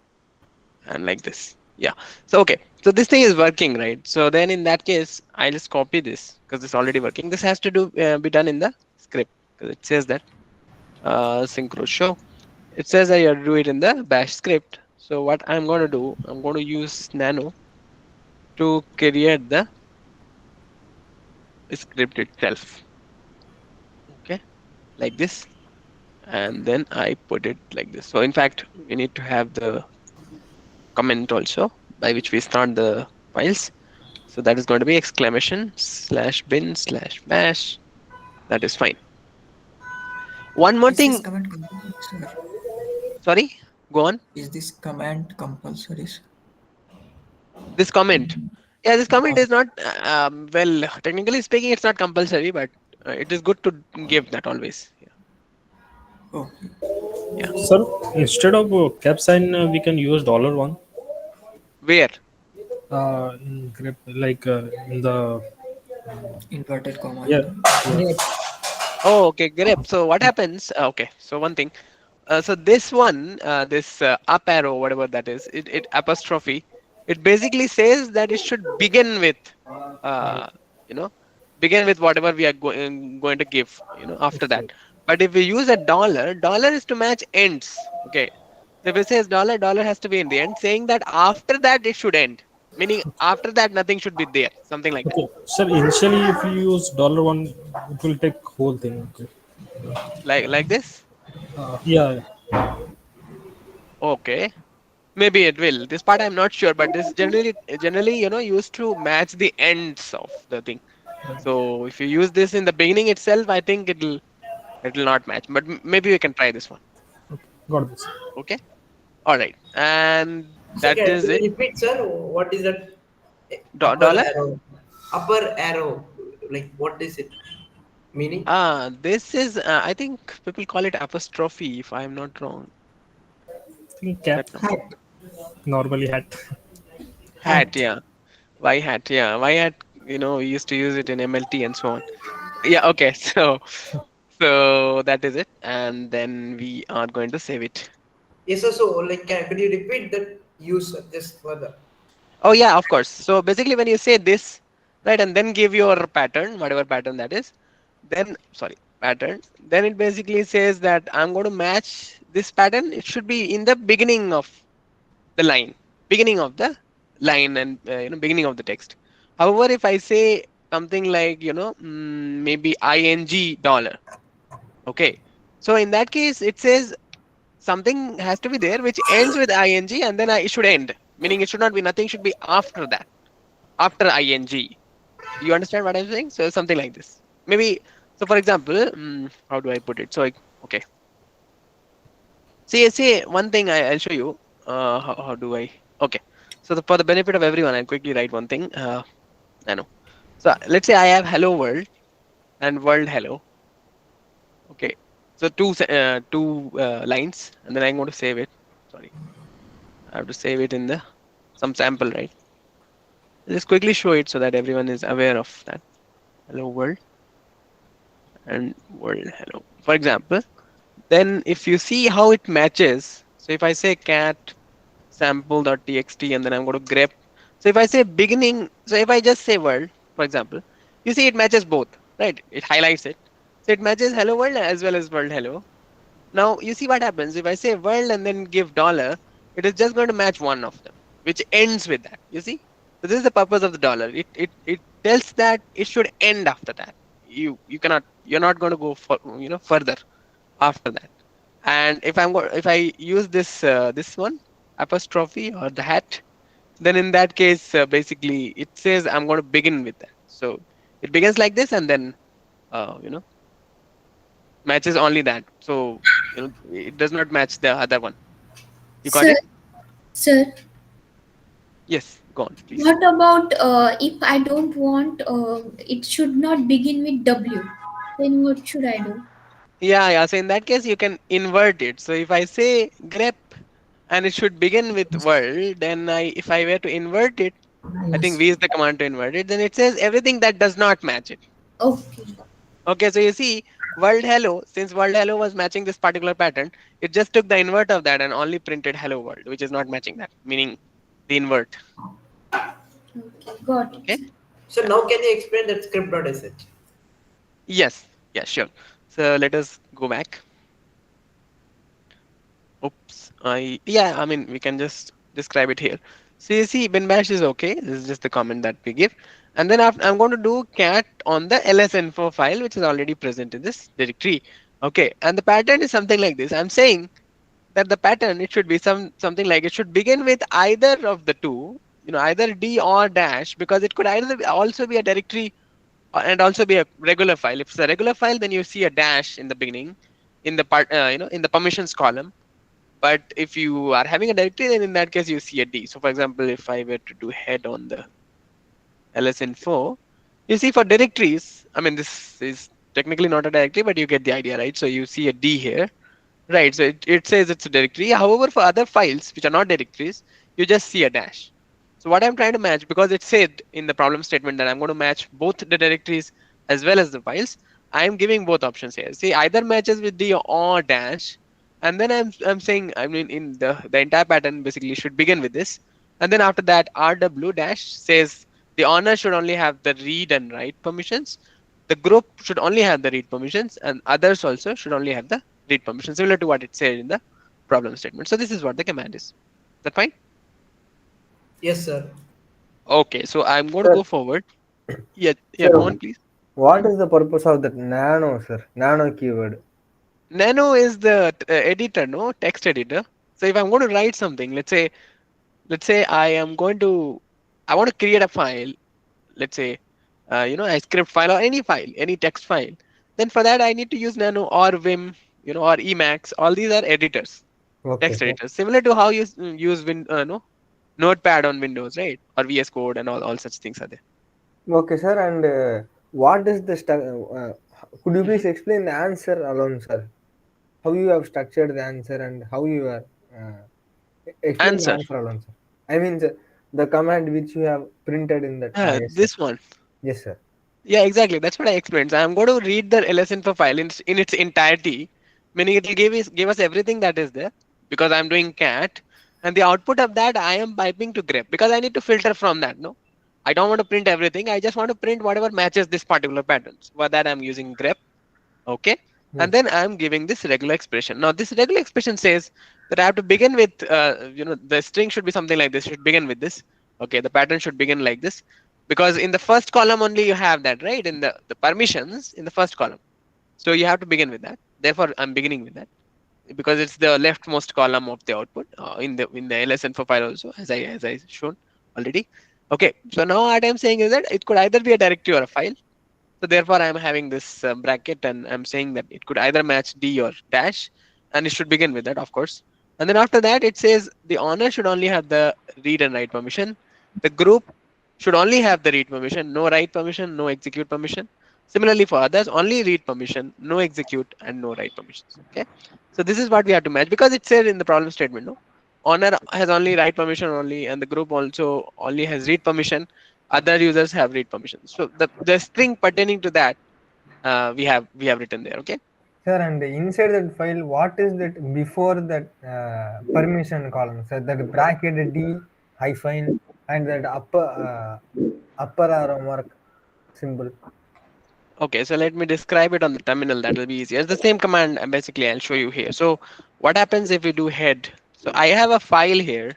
and like this. Yeah. So okay. So this thing is working, right? So then in that case, I just copy this because it's already working. This has to be done in the script because it says that synchro show. It says that you have to do it in the bash script. So what I'm going to do, I'm going to use nano to create the script itself. Okay, like this. And then I put it like this. So in fact, we need to have the comment also by which we start the files. So that is going to be exclamation /bin/bash. That is fine. One more Is this thing. command compulsory, sir? Sorry, go on. Is this command compulsory, sir? This comment. Yeah, this comment is not, well, technically speaking, it's not compulsory, but it is good to give that always. Yeah. Okay. Yeah. Sir, instead of cap sign, we can use $1. Where? In grep, like in the Inverted comma. yeah. Great. Oh, okay, grep. So what happens? Okay, so one thing. So this one, this up arrow, whatever that is, it apostrophe. It basically says that it should begin with, begin with whatever we are going to give, after that. But if we use a dollar, dollar is to match ends. Okay. So if it says dollar, dollar has to be in the end, saying that after that it should end. Meaning after that nothing should be there. Something like that. Okay, sir. Initially, if you use $1, it will take whole thing. Okay. Like this? Yeah. Okay. Maybe it will. This part I'm not sure, but this generally used to match the ends of the thing. So if you use this in the beginning itself, I think it'll not match. But maybe we can try this one. Got this. Okay. All right. And Sir, that can is you it. repeat, sir? What is that? Dollar? Arrow. Upper arrow. Like, what is it? Meaning? This is I think people call it apostrophe if I'm not wrong. I think cap. Hat. Normally hat. Hat, yeah. Y hat, yeah. Y hat, we used to use it in MLT and so on. Yeah, okay. So that is it. And then we are going to save it. Yes, sir. So, like, could you repeat that use just further? Oh yeah, of course. So basically when you say this, right, and then give your pattern, whatever pattern that is, then pattern, then it basically says that I'm going to match this pattern. It should be in the beginning of the line, and beginning of the text. However, if I say something like maybe ing dollar, okay, so in that case it says something has to be there which ends with ing, and then it should end, meaning it should not be, nothing should be after that, after ing. You understand what I'm saying? So something like this, maybe. So for example, how do I put it? So okay, see one thing I'll show you. How do I? Okay, so for the benefit of everyone, I'll quickly write one thing. I know. So let's say I have hello world and world hello. Okay, so two lines, and then I'm going to save it. Sorry, I have to save it in some sample, right? I'll just quickly show it so that everyone is aware of that. Hello world and world hello. For example, then if you see how it matches, so if I say cat sample.txt and then I'm going to grep. So if I say beginning, so if I just say world, for example, you see it matches both, right? It highlights it. So it matches hello world as well as world hello. Now you see what happens if I say world and then give dollar, it is just going to match one of them, which ends with that. You see? So this is the purpose of the dollar. It tells that it should end after that. You're not going to go further after that. And if I use this one apostrophe or the hat, then in that case basically it says I'm going to begin with that. So it begins like this and then matches only that. So it does not match the other one. You got it? Sir, Yes, go on, please. what about if I don't want it should not begin with W? Then what should I do? Yeah. So in that case, you can invert it. So if I say grep and it should begin with world, then if I were to invert it, I think V is the command to invert it. Then it says everything that does not match it. Okay. Okay. So you see, world hello. Since world hello was matching this particular pattern, it just took the invert of that and only printed hello world, which is not matching that, meaning the invert. Got it. Okay. So now can you explain that script.sh? Yes. Yeah. Sure. So let us go back. Oops. I mean, we can just describe it here. So you see, bin bash is okay. This is just the comment that we give. And then I'm going to do cat on the lsinfo file, which is already present in this directory. Okay. And the pattern is something like this. I'm saying that the pattern, it should be something like it should begin with either of the two, either D or dash, because it could either also be a directory and also be a regular file. If it's a regular file, then you see a dash in the beginning, in the part, in the permissions column. But if you are having a directory, then in that case you see a D. So for example, if I were to do head on the lsinfo, you see for directories, I mean, this is technically not a directory, but you get the idea, right? So you see a D here, right? So it says it's a directory. However, for other files which are not directories, you just see a dash. So what I'm trying to match, because it said in the problem statement that I'm going to match both the directories as well as the files, I'm giving both options here. See, either matches with D or dash, and then I'm saying, I mean, in the entire pattern basically should begin with this, and then after that rw dash says the owner should only have the read and write permissions, the group should only have the read permissions, and others also should only have the read permissions, similar to what it said in the problem statement. So this is what the command is. Is that fine? Yes, sir. Okay, so I'm going to go forward. Yeah, go on, please. What is the purpose of that nano, sir? Nano keyword. Nano is the editor, no? Text editor. So if I'm going to write something, let's say I want to create a file, let's say, a script file or any file, any text file. Then for that, I need to use Nano or Vim, or Emacs. All these are editors, text editors, similar to how you use Notepad on Windows, right? Or VS Code and all such things are there. Okay, sir. And what is the could you please explain the answer alone, sir? How you have structured the answer and how you are explain the answer alone, sir. I mean, the command which you have printed in that. Yes, this one. Yes, sir. Yeah, exactly. That's what I explained. So I'm going to read the lsinfo file in its entirety, meaning it will give us everything that is there, because I'm doing cat, and the output of that I am piping to grep, because I need to filter from that. No, I don't want to print everything. I just want to print whatever matches this particular pattern. So for that I'm using grep. Okay. Yes. And then I'm giving this regular expression. Now this regular expression says that I have to begin with, the string should be something like this, should begin with this. Okay, the pattern should begin like this, because in the first column only you have that, right? In the permissions in the first column. So you have to begin with that. Therefore, I'm beginning with that because it's the leftmost column of the output in the LS info file also, as I shown already. Okay, so now what I'm saying is that it could either be a directory or a file. So therefore, I'm having this bracket, and I'm saying that it could either match D or dash, and it should begin with that, of course. And then after that, it says the owner should only have the read and write permission. The group should only have the read permission, no write permission, no execute permission. Similarly, for others, only read permission, no execute, and no write permissions. Okay. So this is what we have to match, because it said in the problem statement, no, owner has only write permission only, and the group also only has read permission. Other users have read permissions. So the string pertaining to that we have written there. Okay. Sir, and inside that file, what is that before that permission column? Sir, that bracket D hyphen and that upper arrow mark symbol. Okay, so let me describe it on the terminal. That will be easier. It's the same command, and basically I'll show you here. So what happens if we do head? So I have a file here,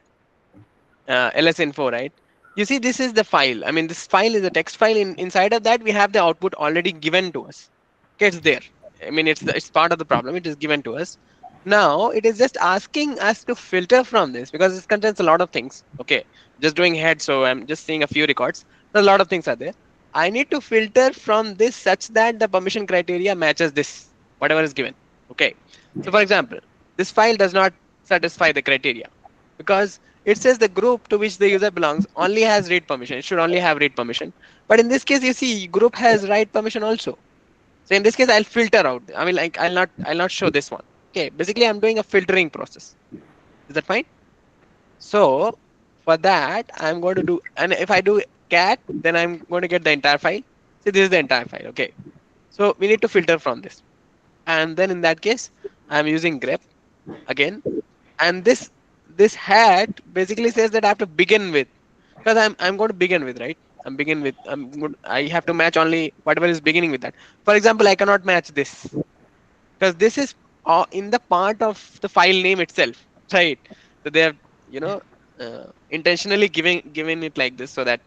LS-info, right? You see, this is the file. I mean, this file is a text file. Inside of that, we have the output already given to us. Okay, it's there. I mean, it's part of the problem. It is given to us. Now it is just asking us to filter from this, because it contains a lot of things. Okay, just doing head, so I'm just seeing a few records. But a lot of things are there. I need to filter from this such that the permission criteria matches this, whatever is given. Okay. So for example, this file does not satisfy the criteria because it says the group to which the user belongs only has read permission. It should only have read permission. But in this case, you see, group has write permission also. So in this case, I'll filter out. I mean, like I'll not show this one. Okay. Basically, I'm doing a filtering process. Is that fine? So for that, I'm going to do, and if I do cat, then I'm going to get the entire file. See, this is the entire file. Okay. So we need to filter from this. And then in that case, I'm using grep again. And this hat basically says that I have to begin with, because I'm going to begin with, right? I have to match only whatever is beginning with that. For example, I cannot match this because this is in the part of the file name itself, right? So they have, intentionally given it like this so that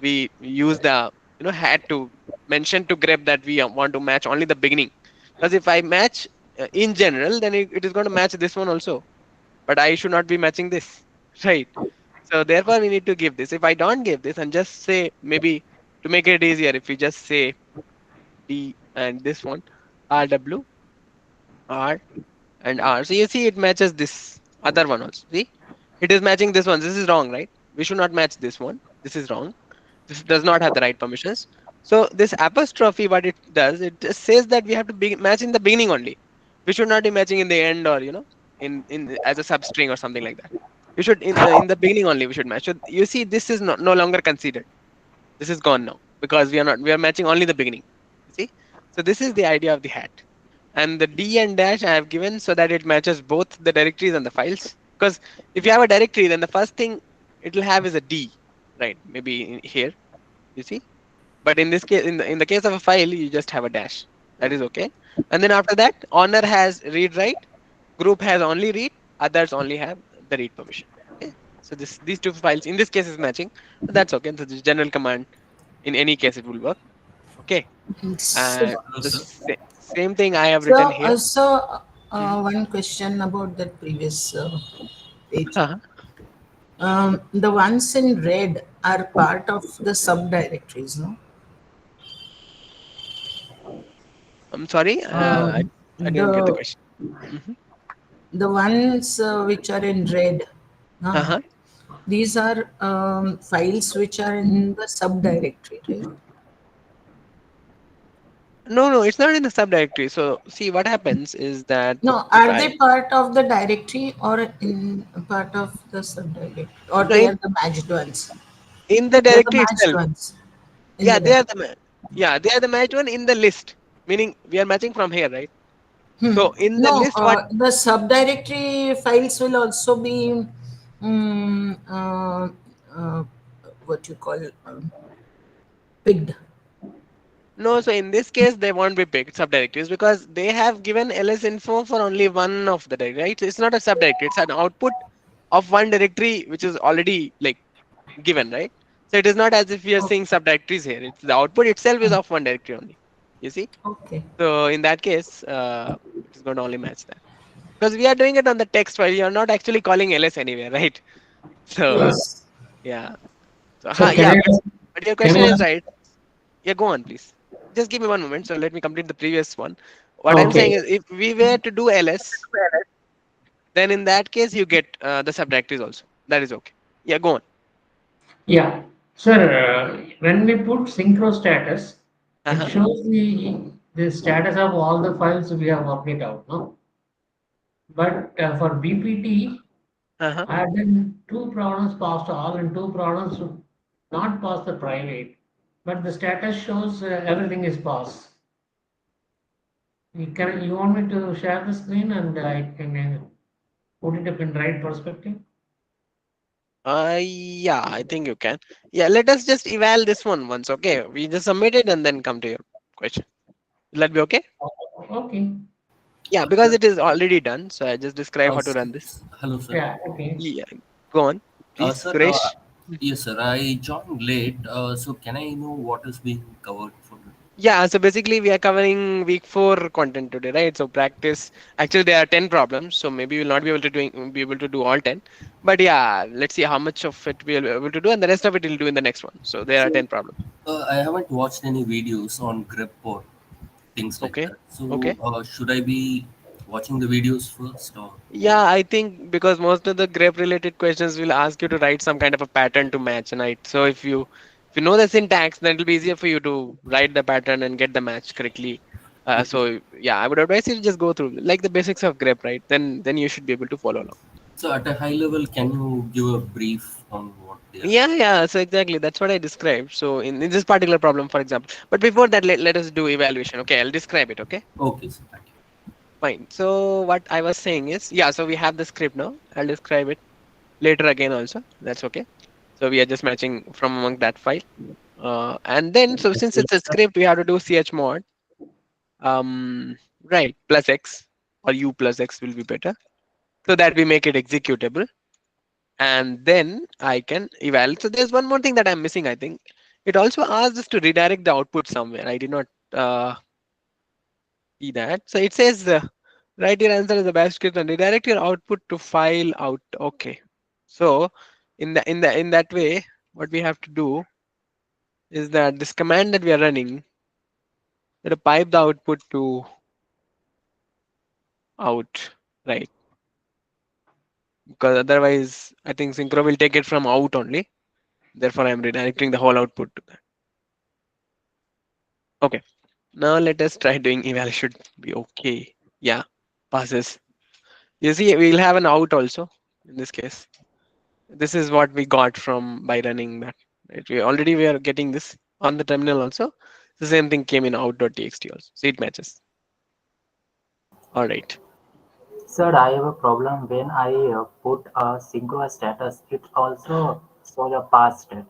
we use the hat to mention to grep that we want to match only the beginning. Because if I match in general, then it is going to match this one also, but I should not be matching this, right? So therefore we need to give this. If I don't give this and just say, maybe to make it easier, if we just say D and this one, RW, R and R. So you see it matches this other one also. See, it is matching this one. This is wrong, right? We should not match this one. This is wrong. This does not have the right permissions. So this apostrophe, what it does, it just says that we have to match in the beginning only. We should not be matching in the end, or in as a substring or something like that. You should in the beginning only we should match. So you see, this is no longer considered. This is gone now because we are matching only the beginning. See, so this is the idea of the hat. And the D and dash I have given so that it matches both the directories and the files. Because if you have a directory, then the first thing it will have is a D, right? Maybe here, you see. But in this case, in the case of a file, you just have a dash. That is okay. And then after that, owner has read write, group has only read, others only have the read permission. Okay. So these two files in this case is matching. But that's okay. So this general command, in any case, it will work. Okay. The same thing I have written here. So one question about that previous page. The ones in red are part of the subdirectories, no? I'm sorry, I didn't get the question. The ones which are in red, these are files which are in the subdirectory, right? No, it's not in the subdirectory. So see, what happens is that are they part of the directory or in part of the subdirectory, or they are the matched ones? In the directory itself. They are the matched one in the list. Meaning we are matching from here, right? So in the list, the subdirectory files will also be what you call picked. No, so in this case, they won't be picked subdirectories because they have given ls info for only one of the directory, right? So it's not a subdirectory; it's an output of one directory which is already like given, right? So it is not as if we are seeing subdirectories here. It's the output itself is of one directory only. You see? Okay. So in that case, it is going to only match that because we are doing it on the text file. You are not actually calling ls anywhere, right? So Yes. yeah. So So yeah, can but your can question I is right. Yeah, go on, please. Just give me one moment. So let me complete the previous one. What I'm saying okay. is, if we were to do ls, then in that case you get the subdirectories also. That is okay. Yeah, go on. Yeah. Sir, when we put synchro status, it Uh-huh. shows the status of all the files we have worked it out, no? But for BPT, Uh-huh. I have done two problems passed all and two problems not passed the private. But the status shows everything is passed. You want me to share the screen and I can put it up in right perspective? Yeah, I think you can. Yeah, let us just eval this one once. Okay, we just submit it and then come to your question. Will that be okay? Okay. Yeah, because it is already done. So I just describe how to s- run this. Hello, sir. Yeah, okay. Yeah, go on, please, Sir, Suresh. yes, sir. I joined late. So can I know what is being covered for? Yeah, so basically we are covering week 4 content today, right? So practice. Actually, there are 10 problems, so maybe we'll not be able to do all 10. But yeah, let's see how much of it we'll be able to do, and the rest of it we'll do in the next one. So there are So 10 problems. I haven't watched any videos on grip or things like Okay. that. So Okay. should I be watching the videos first or? Yeah, I think because most of the grep related questions will ask you to write some kind of a pattern to match, right? So if you know the syntax, then it'll be easier for you to write the pattern and get the match correctly. So yeah, I would advise you to just go through like the basics of grep, right? Then you should be able to follow along. So at a high level, can you give a brief on what they are? Yeah. So exactly, that's what I described. So in this particular problem, for example. But before that, let us do evaluation. Okay, I'll describe it. Okay. Okay, sir. Thank you. Fine. So what I was saying is, yeah. So we have the script now. I'll describe it later again also. That's okay. So we are just matching from among that file. And then, so since it's a script, we have to do chmod. Right, plus x or u plus x will be better. So that we make it executable. And then I can evaluate. So there's one more thing that I'm missing, I think. It also asks us to redirect the output somewhere. I did not see that. So it says, write your answer as a bash script and redirect your output to file out. Okay. So in that way, what we have to do is that this command that we are running, to pipe the output to out, right? Because otherwise, I think Synchro will take it from out only. Therefore, I'm redirecting the whole output to that. Okay. Now let us try doing eval. Should be okay. Yeah, passes. You see, we'll have an out also in this case. This is what we got from by running that. Right? We are getting this on the terminal also. The same thing came in out.txt also. So it matches. All right. Sir, I have a problem when I put a synchro status. It also shows a past state.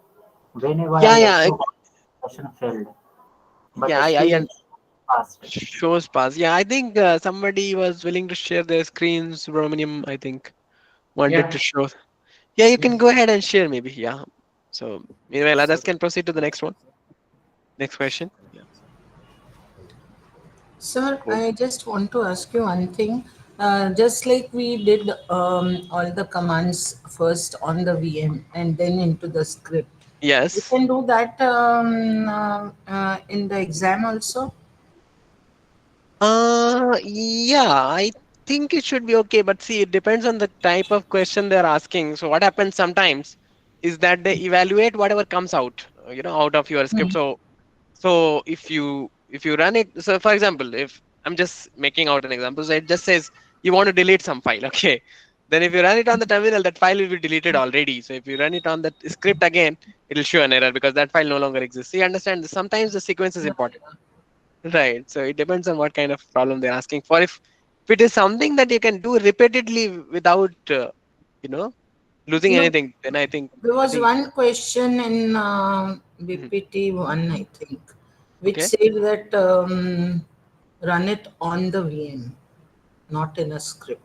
Whenever Yeah, I yeah, execute, session failed, but yeah. still past. Shows pass. Yeah, I think somebody was willing to share their screen. Subramaniam, I think, wanted Yeah. to show. Yeah, you can go ahead and share maybe. Yeah. So meanwhile, others can proceed to the next one. Next question. Yeah. Sir, I just want to ask you one thing. Just like we did all the commands first on the VM and then into the script. You Yes. can do that in the exam also? Yeah, I think it should be okay, but see, it depends on the type of question they're asking. So what happens sometimes is that they evaluate whatever comes out, out of your script. So if you run it, so for example, if I'm just making out an example, so it just says you want to delete some file, okay? Then if you run it on the terminal, that file will be deleted already. So if you run it on the script again, it'll show an error because that file no longer exists. So you understand, sometimes the sequence is important. Right. So it depends on what kind of problem they're asking for. If it is something that you can do repeatedly without, losing No, anything, then I think there was it one question in Mhm. BPT 1, I think. which Okay. say that run it on the VM, not in a script.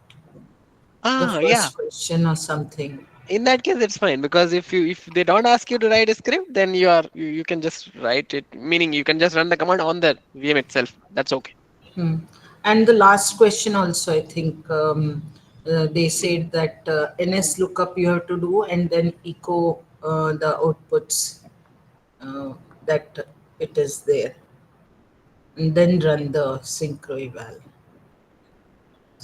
The Ah, first yeah. question or something. In that case, it's fine, because if they don't ask you to write a script, then you can just write it. Meaning you can just run the command on the VM itself. That's okay. Hmm. And the last question also, I think they said that NS lookup you have to do, and then echo the outputs that it is there, and then run the synchro eval.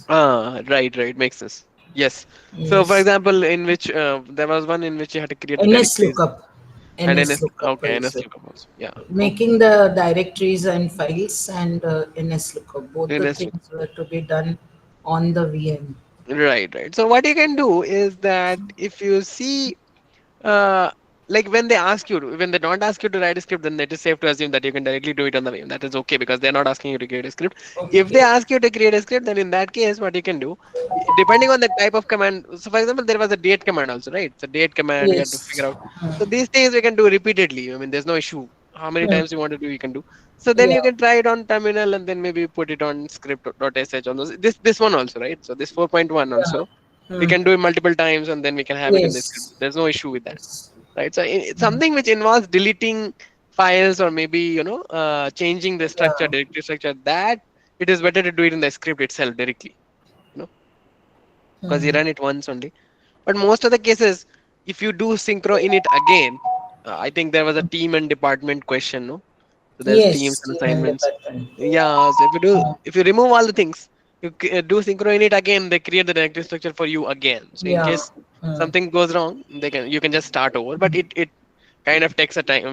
Ah, right, makes sense. Yes. So, for Yes. example, in which there was one in which you had to create the NS directories lookup. and NS NS. lookup Okay, NS also. lookup also. Yeah. Okay. Making the directories and files and NS lookup. Both the NS. things were to be done on the VM. Right. So what you can do is that if you see, uh, like when they ask you to, when they don't ask you to write a script, then it is safe to assume that you can directly do it on the VM. That is okay, because they're not asking you to create a script. If they ask you to create a script, then in that case, what you can do, depending on the type of command. So, for example, there was a date command also, right? It's a date command. You have to figure Yes. out. So these things we can do repeatedly. I mean, there's no issue. How many Hmm. times you want to do, you can do. So then Yeah. you can try it on terminal and then maybe put it on script.sh on those. This one also, right? So this 4.1 Yeah. also, we Hmm. can do it multiple times and then we can have it in the script. Yes. There's no issue with that, Yes. right? So it's something which involves deleting files or maybe changing the structure, Yeah. directory structure. That it is better to do it in the script itself directly, you know, because you Hmm. run it once only. But most of the cases, if you do synchro in it again, I think there was a team and department question, no? So there's teams Yes. and Team and assignments. department. Yeah, so Hmm. if you remove all the things, you do synchro in it again, they create the directory structure for you again. So in Yeah. case Hmm. something goes wrong, you can just start over. But it kind of takes a time,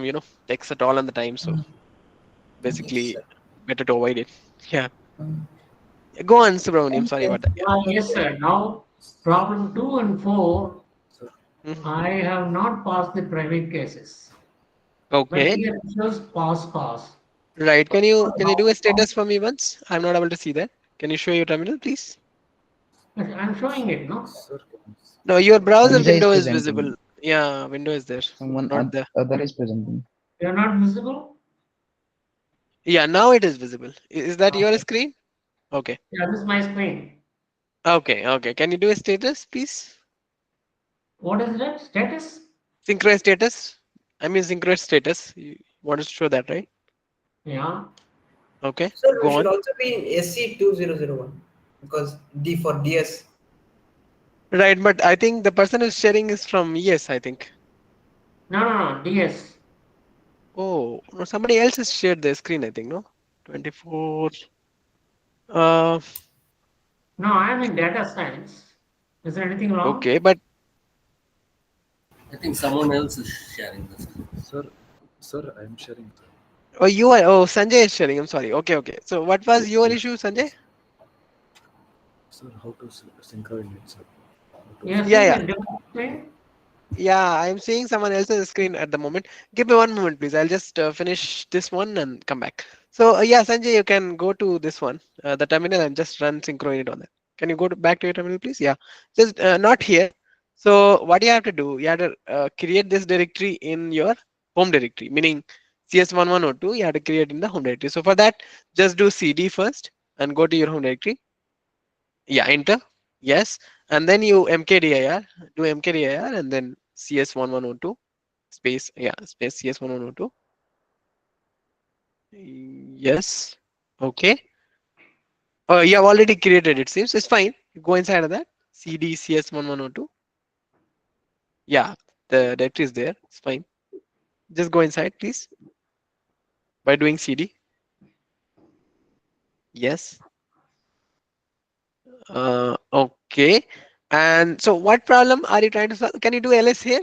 takes a toll on the time. So Yes, basically, sir. better to avoid it. Yeah. Hmm. Go on, Subramaniam. And Sorry about that. Yeah. Yes, sir. Now, problem 2 and 4, Mhm. I have not passed the private cases. But Okay. here it shows pass. Right. Can So you do a now, status for me once? I'm not able to see that. Can you show your terminal, please? I'm showing it, no? No, your browser Sanjay is window is visible. presenting. Yeah, window is there, Someone not the. other is presenting. You're not visible? Yeah, now it is visible. Is that your Okay. screen? Okay. Yeah, this is my screen. Okay. Can you do a status, please? What is that? Status? Synchronous status. I mean synchronous status. You want to show that, right? Yeah. Okay. Sir, we Go should on. also be in SC2001 because D for DS. Right, but I think the person who's sharing is from ES, I think. No, DS. Oh, no, somebody else has shared their screen, I think, no? 24. Uh, No, I'm in data science. Is there anything wrong? okay, but I think someone else is sharing this. Sir, I'm sharing. Sanjay is sharing. I'm sorry. Okay. So what was your Yes. issue, Sanjay? Sir, how to synchronize it, sir? Yes, Yeah. screen? Yeah, I'm seeing someone else's screen at the moment. Give me one moment, please. I'll just finish this one and come back. So yeah, Sanjay, you can go to this one, the terminal, and just run synchro init on that. Can you go back to your terminal, please? Yeah, just not here. So what you have to do, you have to create this directory in your home directory, meaning CS1102. You have to create in the home directory. So for that, just do cd first and go to your home directory. Yeah, enter. Yes, and then you mkdir, do mkdir, and then CS1102 space CS1102. Yes. Okay. Oh, you have already created it. Seems it's fine. You go inside of that. CD CS1102. Yeah, the directory is there. It's fine. Just go inside, please, by doing CD. Yes. Okay. And so, what problem are you trying to solve? Can you do ls here,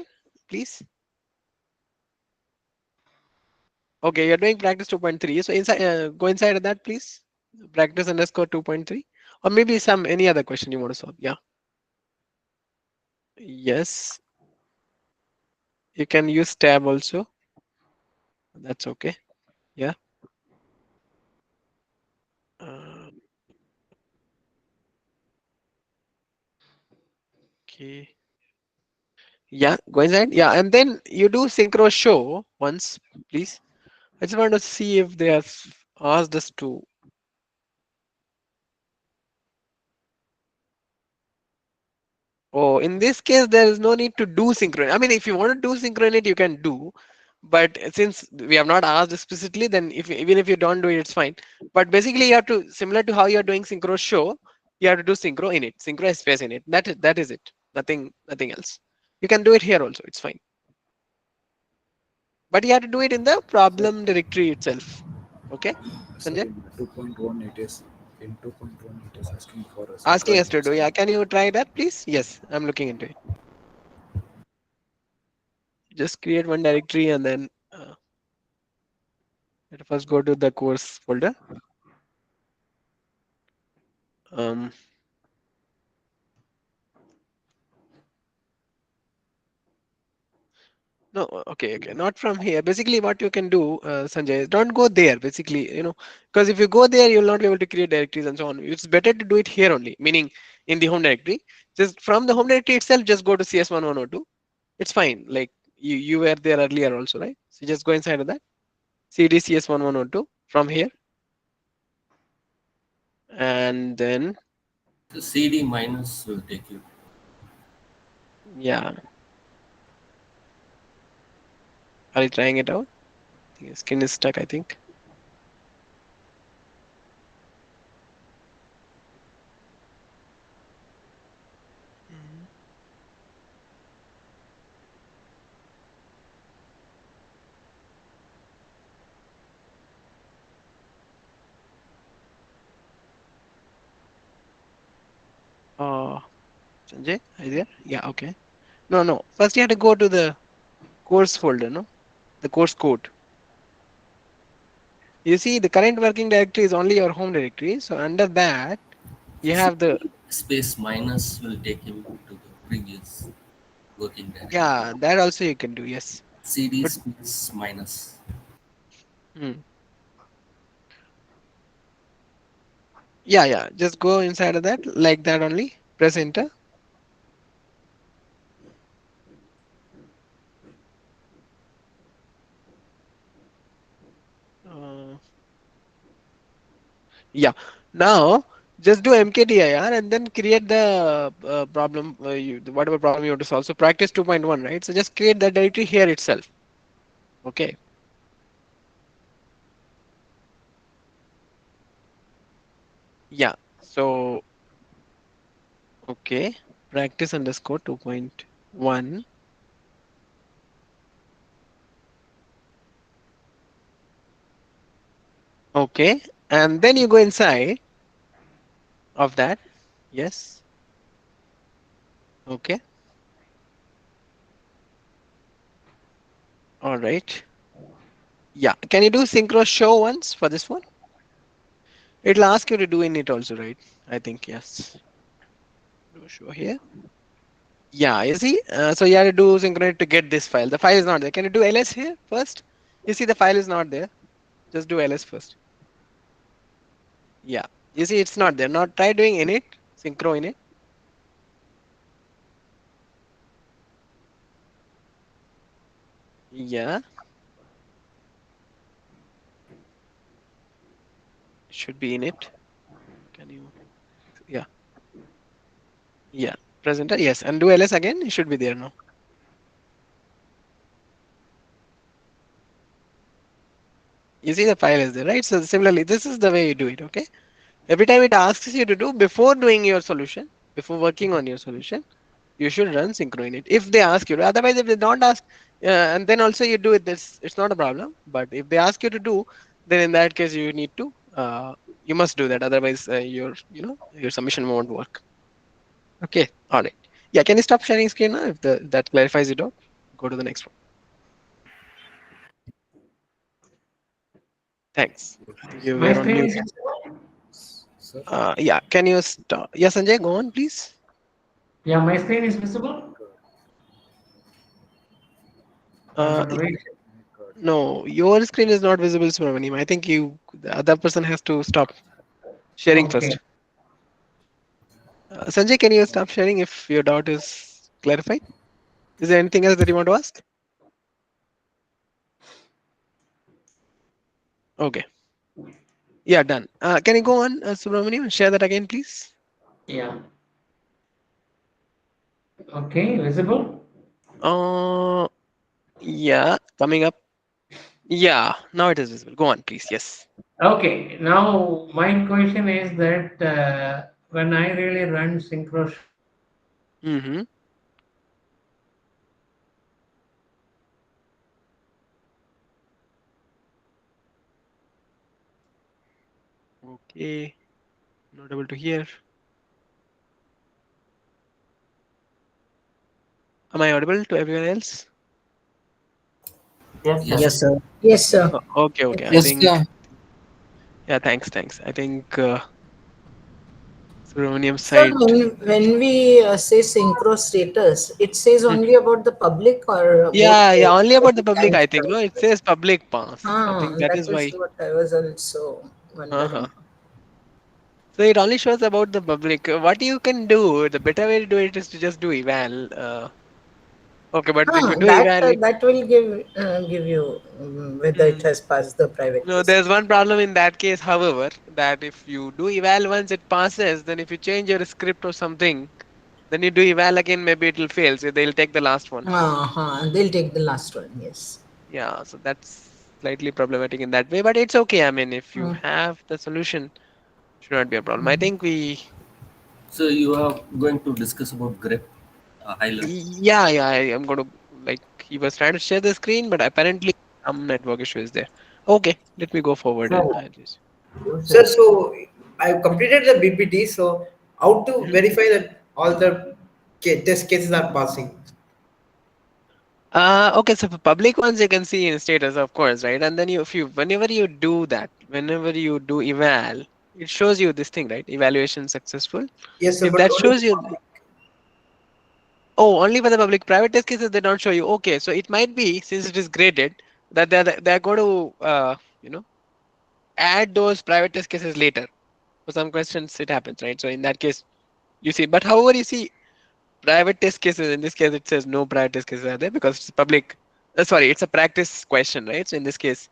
please? Okay, you're doing practice 2.3. So inside, go inside of that, please. Practice underscore 2.3, or maybe any other question you want to solve. Yeah. Yes. You can use tab also. That's okay. Yeah. Okay. Yeah, go inside. Yeah, and then you do synchro show once, please. I just want to see if they have asked us to. Oh, in this case, there is no need to do synchronous. I mean, if you want to do synchronous, you can do. But since we have not asked explicitly, then even if you don't do it, it's fine. But basically, you have to, similar to how you're doing synchro show, you have to do synchro init, synchro space init. That is it. Nothing else. You can do it here also. It's fine. But you have to do it in the problem directory itself. Okay, Sir, Sanjay? in 2.1 it is asking for a Asking us to synchronous. do. Yeah, can you try that, please? Yes, I'm looking into it. Just create one directory and then let us first go to the course folder. No, okay, not from here. Basically, what you can do, Sanjay, is don't go there. Basically, because if you go there, you'll not be able to create directories and so on. It's better to do it here only, meaning in the home directory. Just from the home directory itself, just go to CS1102. It's fine. Like you were there earlier also, right? So just go inside of that. CD CS1102 from here, and then The CD minus will take you. yeah. Are you trying it out? The screen is stuck, I think. Sanjay, are you there? Yeah, okay. No. First you have to go to the course folder, no? The course code. You see, the current working directory is only your home directory. So under that, you have the Space minus will take him to the previous working directory. yeah, that also you can do, yes. CD space minus. Yeah. Just go inside of that like that only. Press enter. Yeah. Now just do mkdir and then create the problem, whatever problem you want to solve. So practice 2.1, right? So just create that directory here itself. Okay. Yeah. So okay. Practice underscore 2.1. Okay. And then you go inside of that. Yes. Okay. All right. Yeah. Can you do synchro show once for this one? It'll ask you to do in it also, right? I think yes. Do show here. Yeah, you see, so you have to do synchronous to get this file. The file is not there. Can you do ls here first? You see the file is not there. Just do ls first. Yeah, you see it's not there. Now try doing init, synchro init. Yeah. Should be init. Can you? Yeah. Yeah. Presenter. Yes. And do ls again. It should be there now. You see the file is there, right? So similarly, this is the way you do it. Okay. Every time it asks you to do before doing your solution, before working on your solution, you should run synchro init if they ask you to. Otherwise, if they don't ask, and then also you do it, this it's not a problem. But if they ask you to do, then in that case you need to, you must do that. Otherwise, your submission won't work. Okay, all right. Yeah, can you stop sharing screen now if that clarifies it out? Go to the next one. Thanks. I think you My were on screen mute. is Yeah, can you stop? Yeah, Sanjay, go on, please. yeah, my screen is visible. No, your screen is not visible, Subramaniam. I think the other person has to stop sharing Okay. first. Sanjay, can you stop sharing if your doubt is clarified? Is there anything else that you want to ask? Okay. Yeah, done. Can you go on, Subramaniam? Share that again, please. Yeah. Okay, visible? Yeah, coming up. Yeah, now it is visible. Go on, please. Yes. Okay, now my question is that when I really run synchro. Mm-hmm. Okay. Not able to hear. Am I audible to everyone else? Yes, sir. Yes, sir. Yes, sir. Okay, okay. I Yes, think. sir. Yeah, thanks. I think Subramaniam's So side. when we say synchro status, it says only about the public or both Yeah, the only about the public, and I think. No, private? it says public pass. I think that That is is why. what I was also Uh-huh. wondering. So it only shows about the public. What you can do, the better way to do it is to just do eval. Okay, but if you do eval, That will give you whether it has passed the private no, test. there's one problem in that case, however, that if you do eval once it passes, then if you change your script or something, then you do eval again, maybe it will fail. So they'll take the last one. They'll take the last one. Yes. Yeah, so that's slightly problematic in that way, but it's okay. I mean, if you Mm. have the solution, should not be a problem. I think we. So you are going to discuss about grep, highlight. Yeah, I'm going to, like, he was trying to share the screen, but apparently some network issue is there. Okay, let me go forward. Sir, And just. Sir, so I've completed the BPT. So how to verify that all the test cases are passing? Okay, so for public ones you can see in status, of course, right? And then whenever you do that, whenever you do eval, it shows you this thing, right? Evaluation successful. Yes, sir, If but that only shows you, oh, only for the public. Private test cases they don't show you. Okay, so it might be, since it is graded, that they're going to add those private test cases later. For some questions it happens, right? So in that case, you see. But however, you see private test cases. In this case, it says no private test cases are there because it's public. Sorry, it's a practice question, right? So in this case,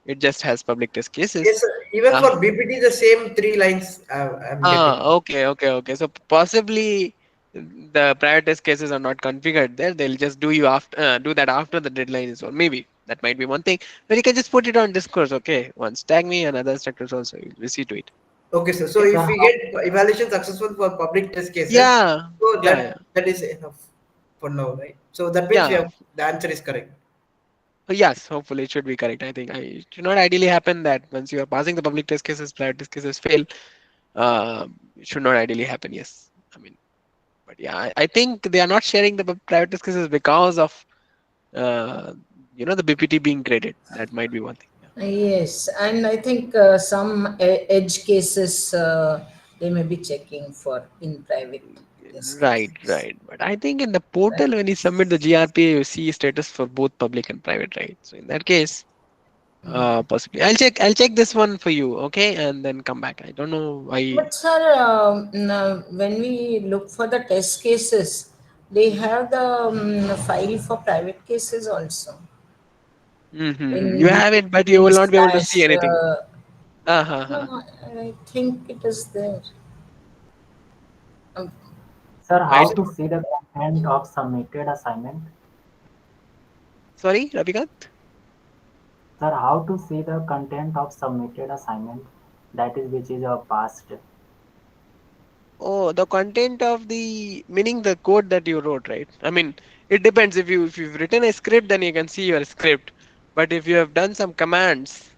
it just has public test cases. Yes, sir. Even for BPT, the same 3 lines I'm getting. Okay. So possibly the private test cases are not configured there. They'll just do that after the deadline is over. Maybe that might be one thing. But you can just put it on Discourse, okay? Once tag me and other instructors also. We'll see to it. Okay, sir. So if we get evaluation successful for public test cases, Yeah. so Yeah. that is enough for now, right? So that means Yeah. the answer is correct. Yes, hopefully it should be correct. I think it should not ideally happen that once you are passing the public test cases, private test cases fail. It should not ideally happen. Yes, I mean, but yeah, I think they are not sharing the private test cases because of the BPT being graded. That might be one thing. Yes, and I think some edge cases they may be checking for in private. Right. But I think in the portal when you submit the GRPA, you see status for both public and private, right? So in that case, possibly I'll check this one for you, okay, and then come back. I don't know why. But sir, when we look for the test cases, they have the file for private cases also. You have it, but you will not be able to see anything. No, I think it is there. Sir, how to see the content of submitted assignment? Sorry, Ravikant? Sir, how to see the content of submitted assignment, that is which is passed? Oh, the content of meaning the code that you wrote, right? I mean, it depends. If you've written a script, then you can see your script. But if you have done some commands,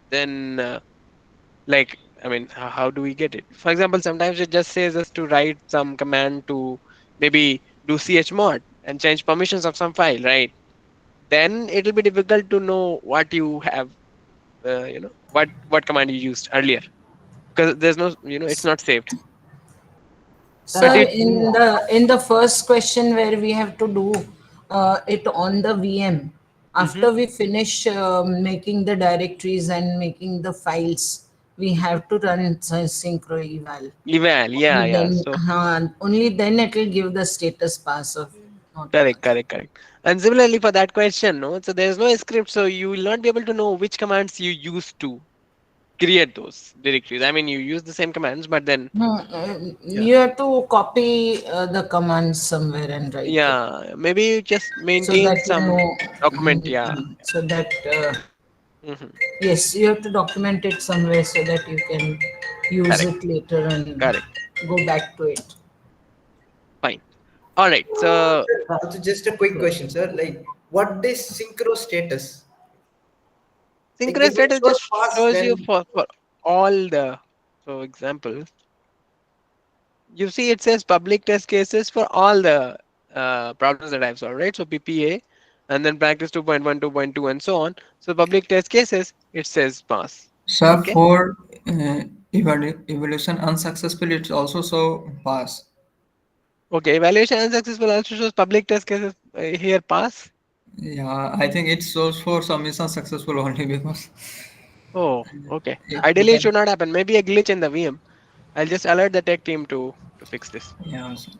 then how do we get it? For example, sometimes it just says us to write some command to maybe do chmod and change permissions of some file, right? Then it will be difficult to know what you have, what command you used earlier, because there's no, it's not saved. Sir, in the first question where we have to do it on the VM, after we finish making the directories and making the files, we have to run synchro eval. Yeah. Then, So only then it will give the status pass of Correct. And similarly for that question, no, so there's no script, so you will not be able to know which commands you use to create those directories. I mean, you use the same commands, but then You have to copy the commands somewhere and write it. yeah, maybe you just So maintain that you some know, document. Yeah. so that Mhm. yes, you have to document it somewhere so that you can use Correct. it later and Correct. go back to it. Fine. All right. So Also, just a quick question, sir. Like, what is synchro status? Like, synchronous if it status shows just pass, shows you then for all the, so example, you see it says public test cases for all the problems that I've solved, right? So PPA and then practice 2.1, 2.2 and so on. So public test cases, it says pass. Sir, Okay. for evaluation unsuccessful, it's also so pass. Okay. Evaluation unsuccessful also shows public test cases here pass. Yeah, I think it shows for submission successful only because Oh, okay. it Ideally, it depends. should not happen. Maybe a glitch in the VM. I'll just alert the tech team to fix this. Yeah. So,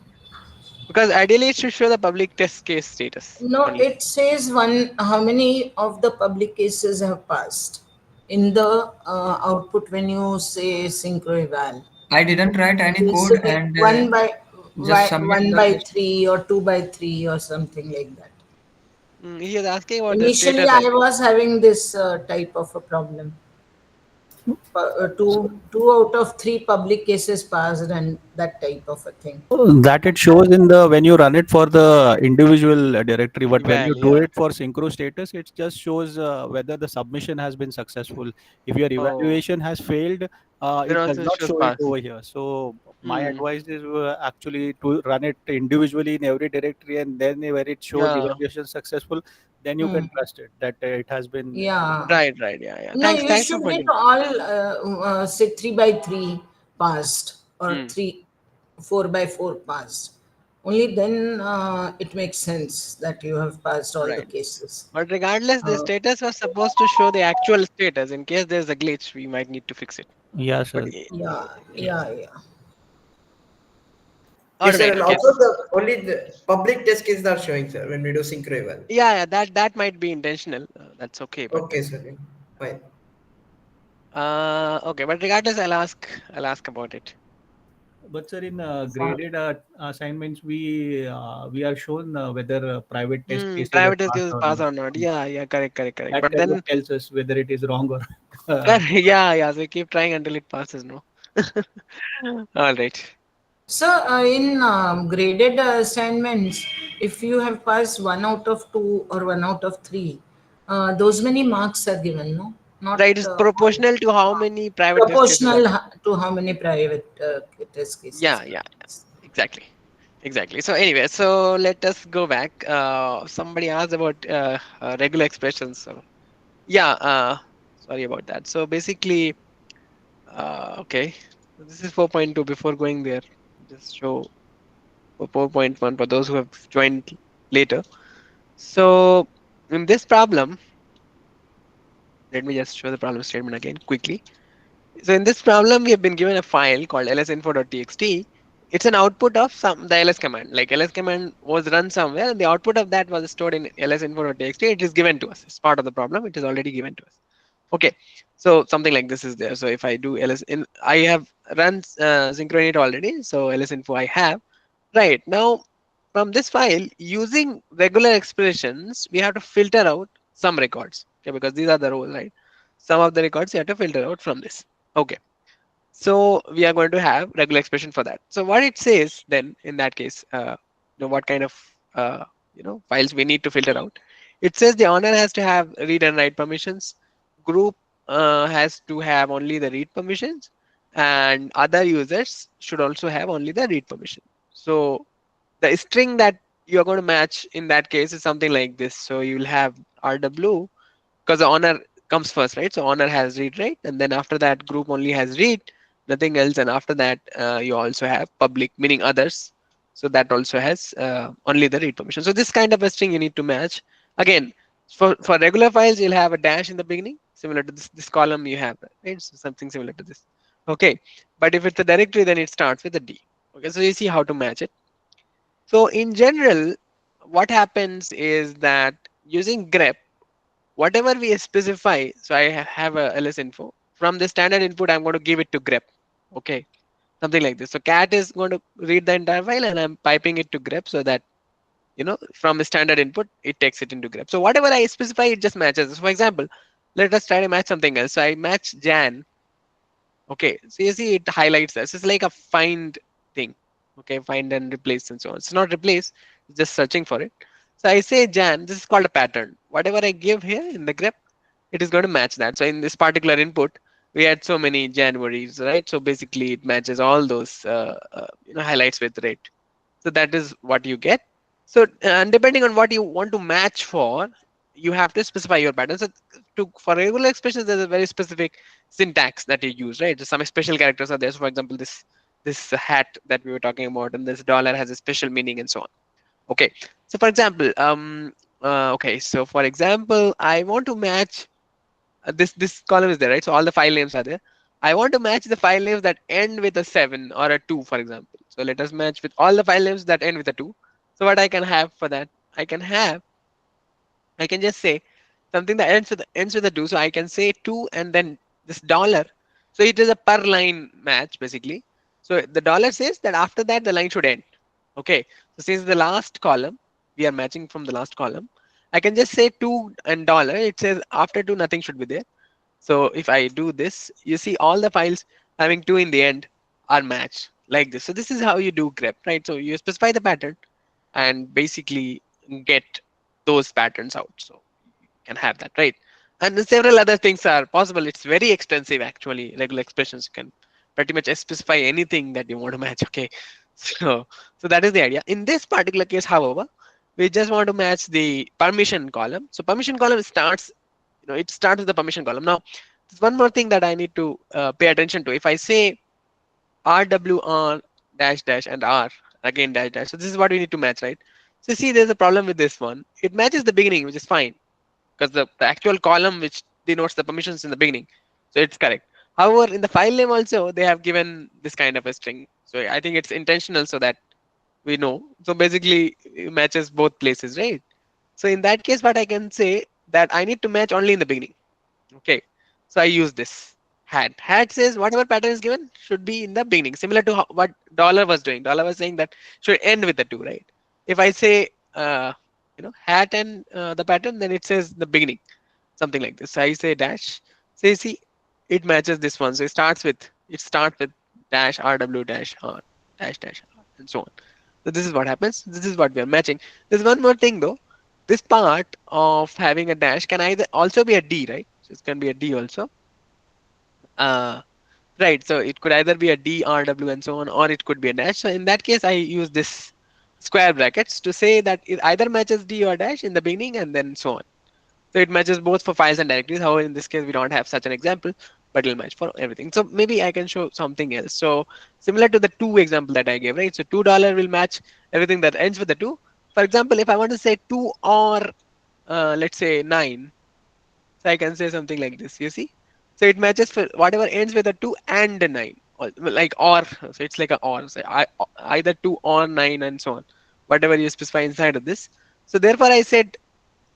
Because ideally, it should show the public test case status No, only. it says how many of the public cases have passed in the output when you say synchro eval. I didn't write any You code say and one just submit one the by test. 3 or 2 by 3 or something like that. He is asking about the Initially, status. I was having this type of a problem. Two out of 3 public cases passed and that type of a thing. That it shows in the when you run it for the individual directory, but when you Eval, do yeah. it for synchro status, it just shows whether the submission has been successful. If your Oh. evaluation has failed, Then it does also not shows show it pass. over here. So my Hmm. advice is actually to run it individually in every directory, and then where it shows Yeah. evaluation successful, then you can trust it that it has been. Yeah. Right. Yeah. No, Thanks you for should pointing. get all say 3 by 3 passed or 4 by 4 passed. Only then it makes sense that you have passed all the Right. cases. But regardless, the Uh, status was supposed to show the actual status. In case there's a glitch, we might need to fix it. Yeah, sir. But, Yeah. all yes, sir, right. and Okay. also only the public test cases are showing, sir, when we do synchro eval. Yeah. That might be intentional. That's okay. But Okay, sir. Fine. okay. But regardless, I'll ask about it. But sir, in graded assignments, we are shown whether private test cases are Private test passed cases or pass not. or not. Yeah. Correct. That But kind then of tells us whether it is wrong or. yeah. So we keep trying until it passes. No. All right. So in graded assignments, if you have passed 1 out of 2 or 1 out of 3, those many marks are given, no? Not Right. It's proportional to how many private test cases. proportional to how many private test cases. Yeah. Exactly. So anyway, so let us go back. Somebody asked about regular expressions. So yeah, sorry about that. So basically, okay, this is 4.2. Before going there, just show 4.1 for those who have joined later. So in this problem, let me just show the problem statement again quickly. So in this problem, we have been given a file called lsinfo.txt. It's an output of the ls command. Like ls command was run somewhere, and the output of that was stored in lsinfo.txt. It is given to us. It's part of the problem. It is already given to us. Okay, so something like this is there. So if I do I have run synchronate already. So lsinfo I have. Right now, from this file, using regular expressions, we have to filter out some records. Okay, because these are the rows, right? Some of the records you have to filter out from this. Okay. So we are going to have regular expression for that. So what it says then in that case, what kind of files we need to filter out. It says the owner has to have read and write permissions. Group has to have only the read permissions, and other users should also have only the read permission. So the string that you're going to match in that case is something like this. So you'll have RW because the owner comes first, right? So owner has read, right? And then after that, group only has read, nothing else. And after that, you also have public, meaning others. So that also has only the read permission. So this kind of a string you need to match. Again, for regular files, you'll have a dash in the beginning, similar to this column you have, right? So something similar to this. Okay, but if it's a directory, then it starts with a D. Okay, so you see how to match it. So in general, what happens is that using grep, whatever we specify, so I have a ls info from the standard input, I'm going to give it to grep. Okay, something like this. So cat is going to read the entire file and I'm piping it to grep so that, you know, from a standard input, it takes it into grep. So whatever I specify, it just matches. So for example, let us try to match something else. So I match Jan. Okay, so you see it highlights this. It's like a find thing. Okay, find and replace and so on. It's not replace, it's just searching for it. So I say Jan, this is called a pattern. Whatever I give here in the grep, it is going to match that. So in this particular input, we had so many Januaries, right? So basically it matches all those you know, highlights with rate. So that is what you get. So and depending on what you want to match for, you have to specify your pattern. So for regular expressions, there's a very specific syntax that you use, right? Some special characters are there. So for example, this hat that we were talking about, and this dollar has a special meaning and so on. Okay. So for example, okay. So for example, I want to match this column is there, right? So all the file names are there. I want to match the file names that end with a 7 or a 2, for example. So let us match with all the file names that end with a 2. So what I can have for that, I can just say something that ends with a 2. So I can say 2 and then this dollar. So it is a per line match basically. So the dollar says that after that the line should end. Okay. So since the last column, we are matching from the last column, I can just say 2 and dollar. It says after 2 nothing should be there. So if I do this, you see all the files having 2 in the end are matched like this. So this is how you do grep, right? So you specify the pattern and basically get those patterns out. So you can have that, right? And several other things are possible. It's very expensive actually. Regular expressions, you can pretty much specify anything that you want to match. Okay, so that is the idea. In this particular case, however, we just want to match the permission column. So permission column starts, you know, it starts with the permission column. Now, there's one more thing that I need to pay attention to. If I say RWR dash dash and R again dash dash, so this is what we need to match, right? So see, there's a problem with this one. It matches the beginning, which is fine, because the actual column which denotes the permissions in the beginning, so it's correct. However, in the file name also, they have given this kind of a string. So I think it's intentional so that we know. So basically it matches both places, right? So in that case, what I can say that I need to match only in the beginning. Okay, so I use this hat. Hat says whatever pattern is given should be in the beginning, similar to what dollar was doing. Dollar was saying that should end with the 2, right? If I say you know, hat and the pattern, then it says the beginning, something like this. So I say dash. So you see, it matches this one. So it starts with dash RW dash R dash dash R and so on. So this is what happens. This is what we are matching. There's one more thing though. This part of having a dash can either also be a D, right? So it can be a D also. Right. So it could either be a D, RW and so on, or it could be a dash. So in that case, I use this square brackets to say that it either matches D or dash in the beginning and then so on. So it matches both for files and directories. However, in this case, we don't have such an example, but it'll match for everything. So maybe I can show something else. So similar to the 2 example that I gave, right? So $2 will match everything that ends with the 2. For example, if I want to say 2 or let's say 9, so I can say something like this, you see? So it matches for whatever ends with a 2 and a 9, or like or. So it's like a or, so either 2 or 9 and so on, whatever you specify inside of this. So therefore I said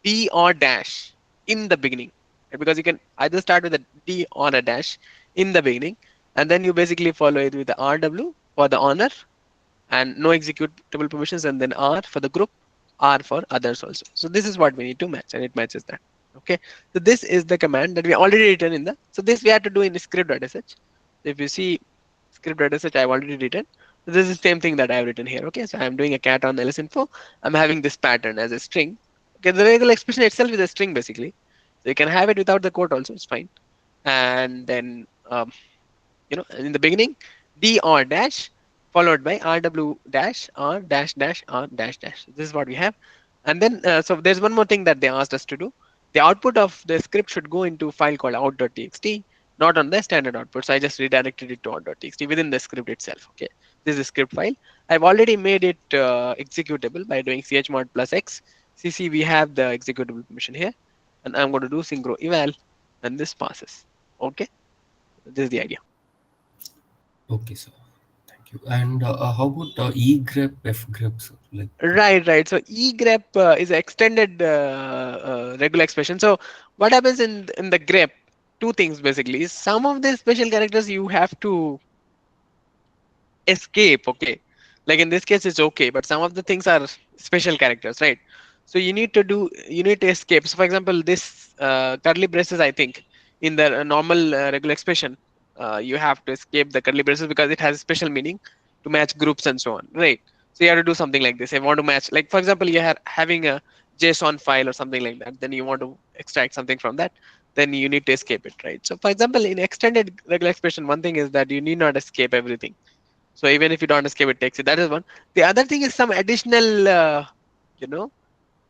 D or dash in the beginning, right? Because you can either start with a D or a dash in the beginning, and then you basically follow it with the RW for the honor and no executable permissions, and then R for the group, R for others also. So this is what we need to match, and it matches that. Okay, so this is the command that we already written in the, so this we have to do in script.sh. If you see script.sh, I've already written. So this is the same thing that I've written here. Okay, so I'm doing a cat on ls info. I'm having this pattern as a string. Okay, the regular expression itself is a string basically. So you can have it without the quote also, it's fine. And then you know, in the beginning, D or dash followed by RW dash R dash dash R dash dash. This is what we have. And then so there's one more thing that they asked us to do. The output of the script should go into a file called out.txt, not on the standard output. So I just redirected it to out.txt within the script itself. Okay, this is a script file. I've already made it executable by doing chmod plus x. CC, we have the executable permission here, and I'm going to do synchro eval, and this passes. Okay, this is the idea. Okay, sir. Thank you. you. And how about egrep, fgrep, sir? Like, Right. So egrep is an extended regular expression. So what happens in the grep? Two things basically. Some of the special characters you have to escape. Okay, like in this case it's okay, but some of the things are special characters, right? So you need to escape. So for example, this curly braces, I think in the normal regular expression, you have to escape the curly braces because it has a special meaning to match groups and so on, right? So you have to do something like this. If you want to match, like for example, you're having a JSON file or something like that, then you want to extract something from that, then you need to escape it, right? So for example, in extended regular expression, one thing is that you need not escape everything. So even if you don't escape, it takes it. That is one. The other thing is some additional, you know,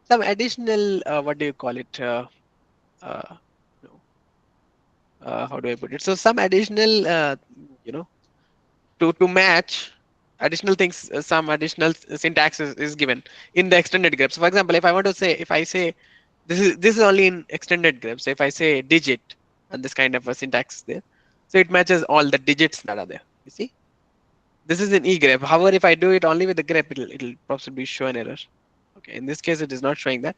some additional, what do you call it? Uh, no, how do I put it? So some additional, you know, to match additional things, some additional syntax is given in the extended grep. So for example, if I want to say, if I say this is only in extended grep. So if I say digit and this kind of a syntax is there, so it matches all the digits that are there. You see. This is an egrep. However, if I do it only with the grep, it'll possibly show an error. Okay, in this case, it is not showing that.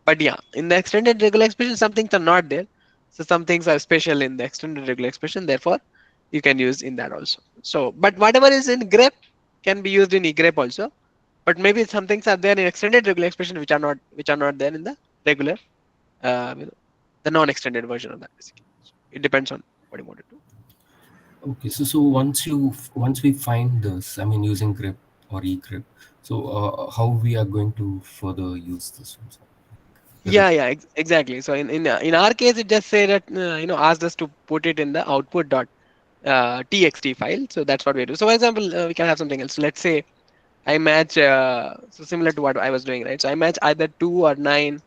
But yeah, in the extended regular expression, some things are not there. So some things are special in the extended regular expression. Therefore, you can use in that also. So, but whatever is in grep can be used in egrep also. But maybe some things are there in extended regular expression which are not there in the regular, the non-extended version of that. Basically, so it depends on what you want to do. okay, so once we find this, I mean using grep or egrep, so how we are going to further use this one? Yeah, exactly. So in our case, it just say that asked us to put it in the output dot txt file. So that's what we do. So for example, we can have something else. Let's say I match so similar to what I was doing, right? So I match either 2 or 9,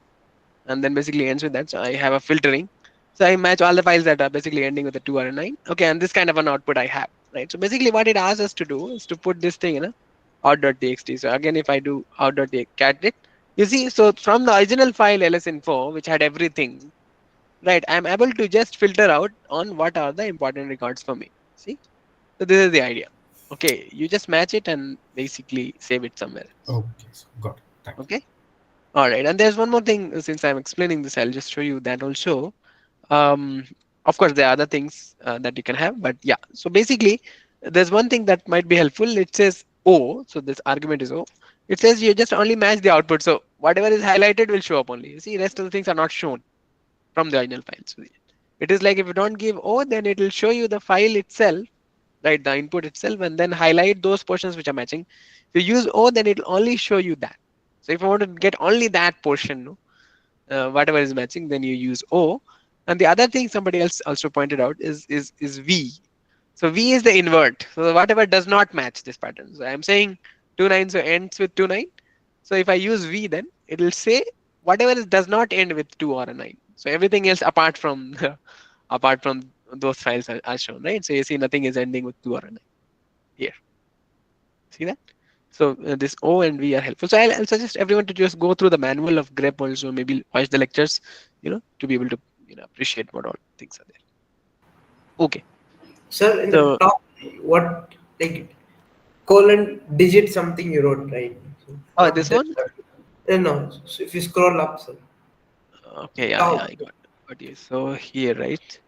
and then basically ends with that. So I have a filtering. So I match all the files that are basically ending with a 2 or a 9. Okay, and this kind of an output I have, right? So basically, what it asks us to do is to put this thing in a out.txt. So again, if I do out.cat, you see, so from the original file lsinfo, which had everything, right, I'm able to just filter out on what are the important records for me. See, so this is the idea. Okay, you just match it and basically save it somewhere else. Okay, so got it. Thanks. Okay, all right. And there's one more thing. Since I'm explaining this, I'll just show you that also. Of course, there are other things that you can have, but yeah. So basically, there's one thing that might be helpful. It says O, so this argument is O. It says you just only match the output. So whatever is highlighted will show up only. You see, rest of the things are not shown from the original file. So it is like if you don't give O, then it will show you the file itself, right? The input itself, and then highlight those portions which are matching. If you use O, then it will only show you that. So if you want to get only that portion, whatever is matching, then you use O. And the other thing somebody else also pointed out is V. So V is the invert. So whatever does not match this pattern. So I'm saying 29, so ends with 29. So if I use V, then it will say whatever does not end with 2 or a 9. So everything else apart from those files are shown, right? So you see nothing is ending with 2 or a 9 here. See that? So this O and V are helpful. So I'll suggest everyone to just go through the manual of grep also, maybe watch the lectures, to be able to appreciate what all things are there. Okay. Sir, in the top, what like colon digit something you wrote, right? So oh, this one? No. So if you scroll up, sir. Okay, yeah, I got you. So here, right?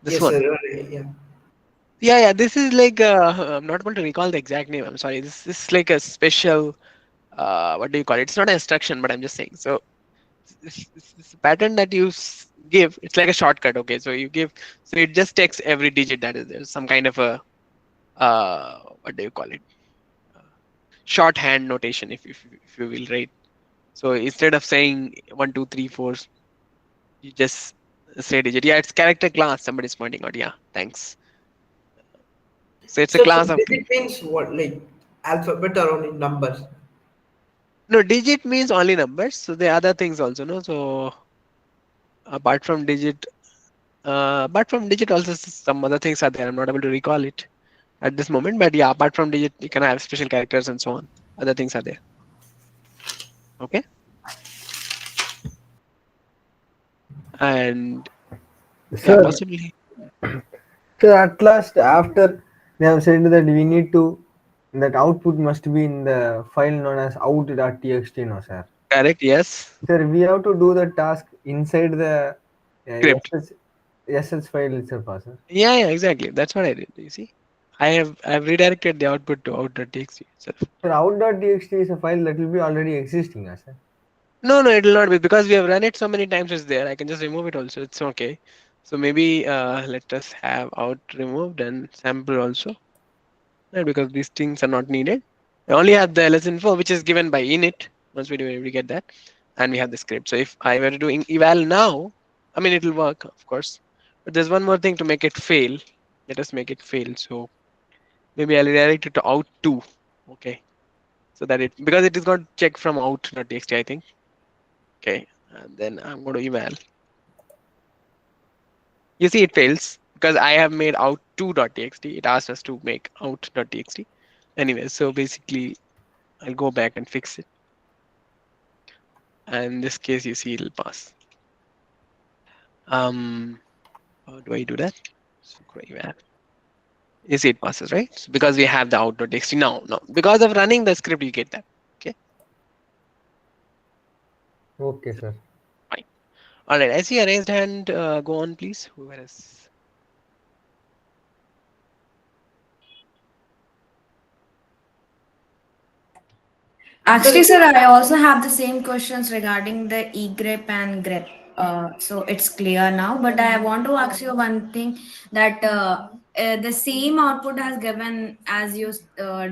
This yes, one. sir. Yeah. Yeah. This is like I'm not able to recall the exact name. I'm sorry. This is like a special. What do you call it? It's not an instruction, but I'm just saying. So this pattern that you give, it's like a shortcut. Okay, so you give, so it just takes every digit that is there. Some kind of a what do you call it? Shorthand notation, if you will, right? So instead of saying 1, 2, 3, 4, you just say digit. Yeah, it's character class. Somebody's pointing out. Yeah, thanks. So it's a class of. Digit means what, like alphabet or only numbers? No, digit means only numbers. So there are other things also, no. So apart from digit also some other things are there. I'm not able to recall it at this moment, but yeah, apart from digit, you can have special characters and so on. Other things are there. Okay. And Sir, possibly. So at last, after They have said that we need to, that output must be in the file known as out.txt, no sir? Correct, yes. Sir, we have to do the task inside the Script. SS file itself, sir. Yeah, exactly. That's what I did. You see, I've redirected the output to out.txt itself. Sir, out.txt is a file that will be already existing, sir. No, it will not be, because we have run it so many times. It's there. I can just remove it also. It's okay. So maybe let us have out removed and sample also, right? Because these things are not needed. I only have the ls info, which is given by init. Once we get that, and we have the script. So if I were to do eval now, I mean it will work, of course. But there's one more thing to make it fail. Let us make it fail. So maybe I'll redirect it to out2. Okay. So that it, because it is going to check from out.txt, I think. Okay. And then I'm going to eval. You see it fails because I have made out2.txt. It asked us to make out.txt. Anyway, so basically I'll go back and fix it. And in this case, you see it'll pass. How do I do that? So eval. You see it passes, right? So because we have the out.txt now. No, because of running the script, you get that. Okay. Okay, sir. Fine. All right. I see a raised hand. Go on, please. Whoever is. Actually, sir, I also have the same questions regarding the egrep and grep. So it's clear now, but I want to ask you one thing, that the same output has given as you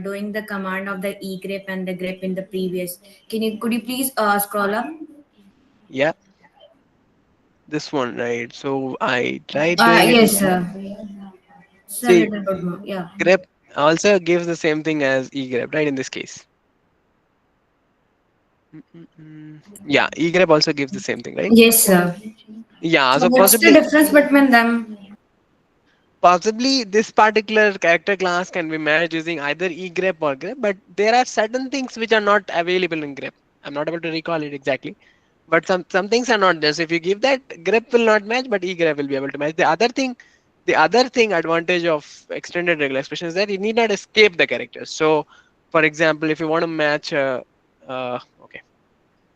doing the command of the egrep and the grep in the previous. Could you please scroll up? Yeah. This one, right? So I tried doing it. Yes, sir. Sir, See, little bit more. Yeah. grep also gives the same thing as egrep, right? In this case. Yeah, egrep also gives the same thing, right? Yes, sir. Yeah, So so what's the possibly difference between them? this particular character class can be managed using either egrep or grep, but there are certain things which are not available in grep. I'm not able to recall it exactly, but some things are not there. So if you give that, grep will not match, but egrep will be able to match. The other thing advantage of extended regular expression is that you need not escape the characters. So for example, if you want to match okay,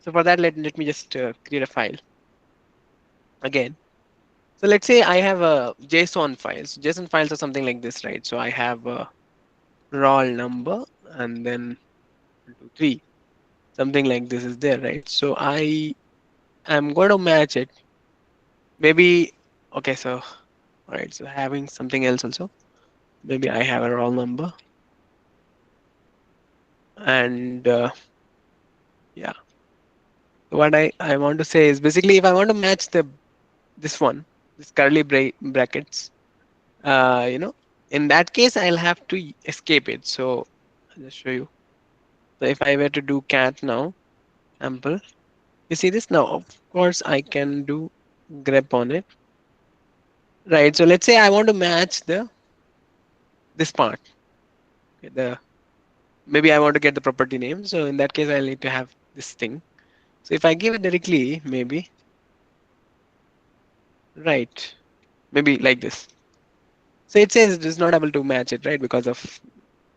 so for that let me just create a file again. So let's say I have a JSON files. JSON files are something like this, right? So I have a roll number and then 1, 2, 3, something like this is there, right? So I am going to match it. Maybe, okay, so all right, so having something else also. Maybe I have a roll number and yeah. What I want to say is basically if I want to match this curly brackets, in that case I'll have to escape it. So I'll just show you. So if I were to do cat now, sample, you see this now. Of course I can do grep on it, right? So let's say I want to match this part. Okay, maybe I want to get the property name. So in that case I'll need to have this thing. So if I give it directly, maybe, right, maybe like this. So it says it is not able to match it, right? Because of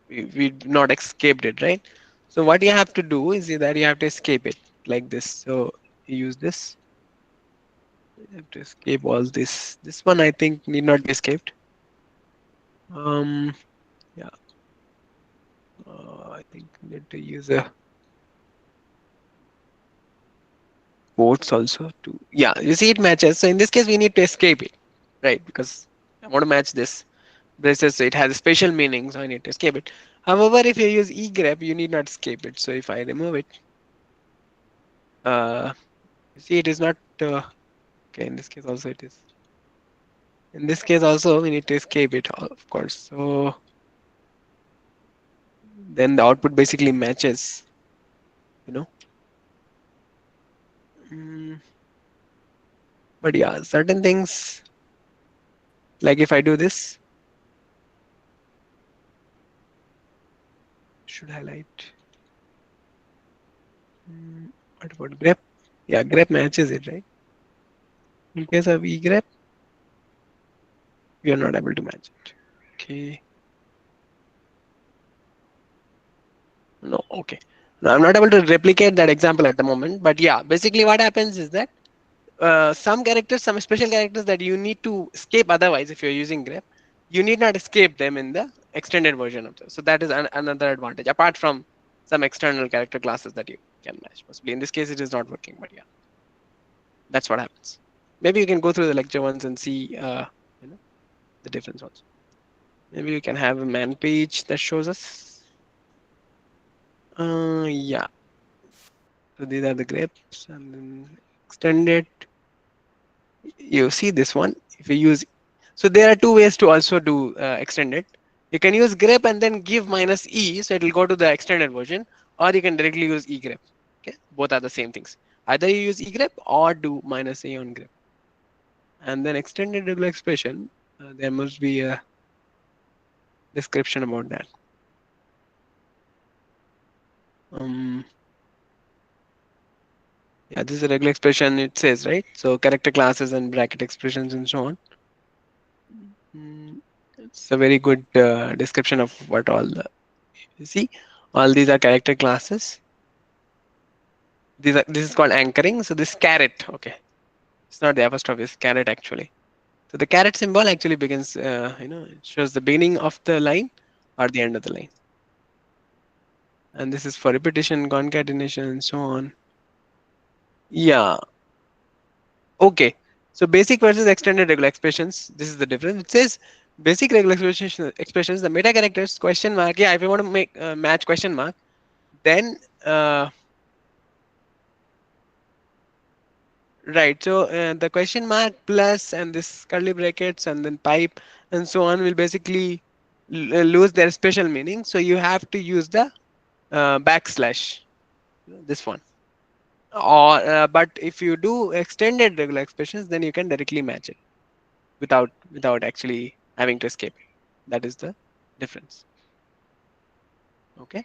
we not escaped it, right? So what you have to do is that you have to escape it like this. So you use this. You have to escape all this. This one I think need not be escaped. Yeah. I think need to use a quotes also to, yeah, you see it matches. So in this case we need to escape it, right? Because I want to match this. This is, it has a special meaning, so I need to escape it. However, if you use egrep, you need not escape it. So if I remove it, you see it is not okay. In this case also it is. In this case also we need to escape it, of course. So then the output basically matches, But yeah, certain things, like if I do this, should highlight. What about grep? Yeah, grep matches it, right? In case of egrep, we are not able to match it. Okay. No, okay. No, I'm not able to replicate that example at the moment, but yeah, basically what happens is that some characters, some special characters that you need to escape otherwise if you're using grep, you need not escape them in the extended version of this. So that is another advantage, apart from some external character classes that you can match. Possibly in this case, it is not working, but yeah, that's what happens. Maybe you can go through the lecture once and see the difference also. Maybe we can have a man page that shows us. Yeah. So these are the grapes and then extended. You see this one. If you use, so there are two ways to also do extended. You can use grep and then give minus e, so it will go to the extended version, or you can directly use e grep. Okay, both are the same things. Either you use e grep or do minus a on grep. And then extended regular expression, there must be a description about that. Yeah, this is a regular expression, it says, right? So character classes and bracket expressions and so on. It's a very good description of what all the, you see, all these are character classes. This is called anchoring. So this caret, okay, it's not the apostrophe, it's caret actually. So the caret symbol actually begins, it shows the beginning of the line or the end of the line. And this is for repetition, concatenation, and so on. Yeah. Okay. So basic versus extended regular expressions. This is the difference. It says basic regular expressions, the meta characters question mark. Yeah, if you want to make match question mark, then right. So the question mark plus and this curly brackets and then pipe and so on will basically lose their special meaning. So you have to use the backslash, this one. Or but if you do extended regular expressions, then you can directly match it without actually having to escape it. That is the difference. Okay.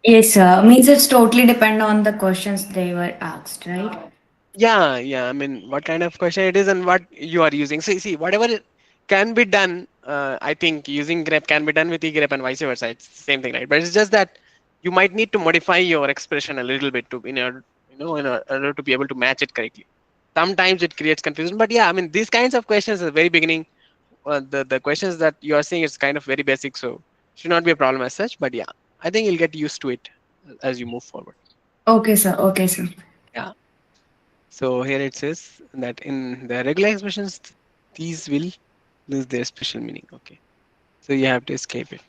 Yes, sir. Means it's totally depend on the questions they were asked, right? Yeah, I mean, what kind of question it is and what you are using. So you see, whatever can be done, I think using grep can be done with egrep and vice versa. It's the same thing, right? But it's just that you might need to modify your expression a little bit to in order to be able to match it correctly. Sometimes it creates confusion, but yeah, I mean, these kinds of questions at the very beginning, the questions that you are seeing is kind of very basic, so should not be a problem as such. But yeah, I think you'll get used to it as you move forward. Okay, sir. Okay, sir. Yeah. So here it says that in the regular expressions, these will lose their special meaning. Okay. So you have to escape it.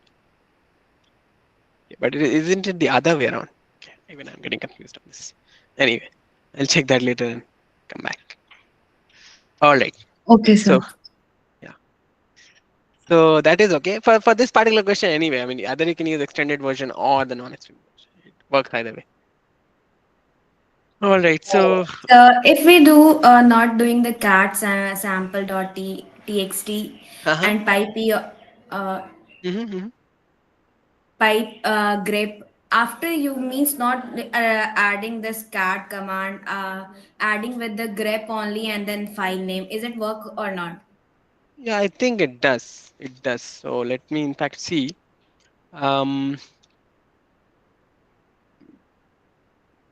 Yeah, but isn't it the other way around? Okay. Even I'm getting confused on this. Anyway, I'll check that later and come back. All right. Okay, sir. So yeah. So that is okay for this particular question anyway. I mean, either you can use extended version or the non-extended version. It works either way. All right. So If we do not doing the cat sample.txt and pipe pipe grep, after you means not adding this cat command, adding with the grep only and then file name, is it work or not? yeah, I think it does. It does. So let me in fact see.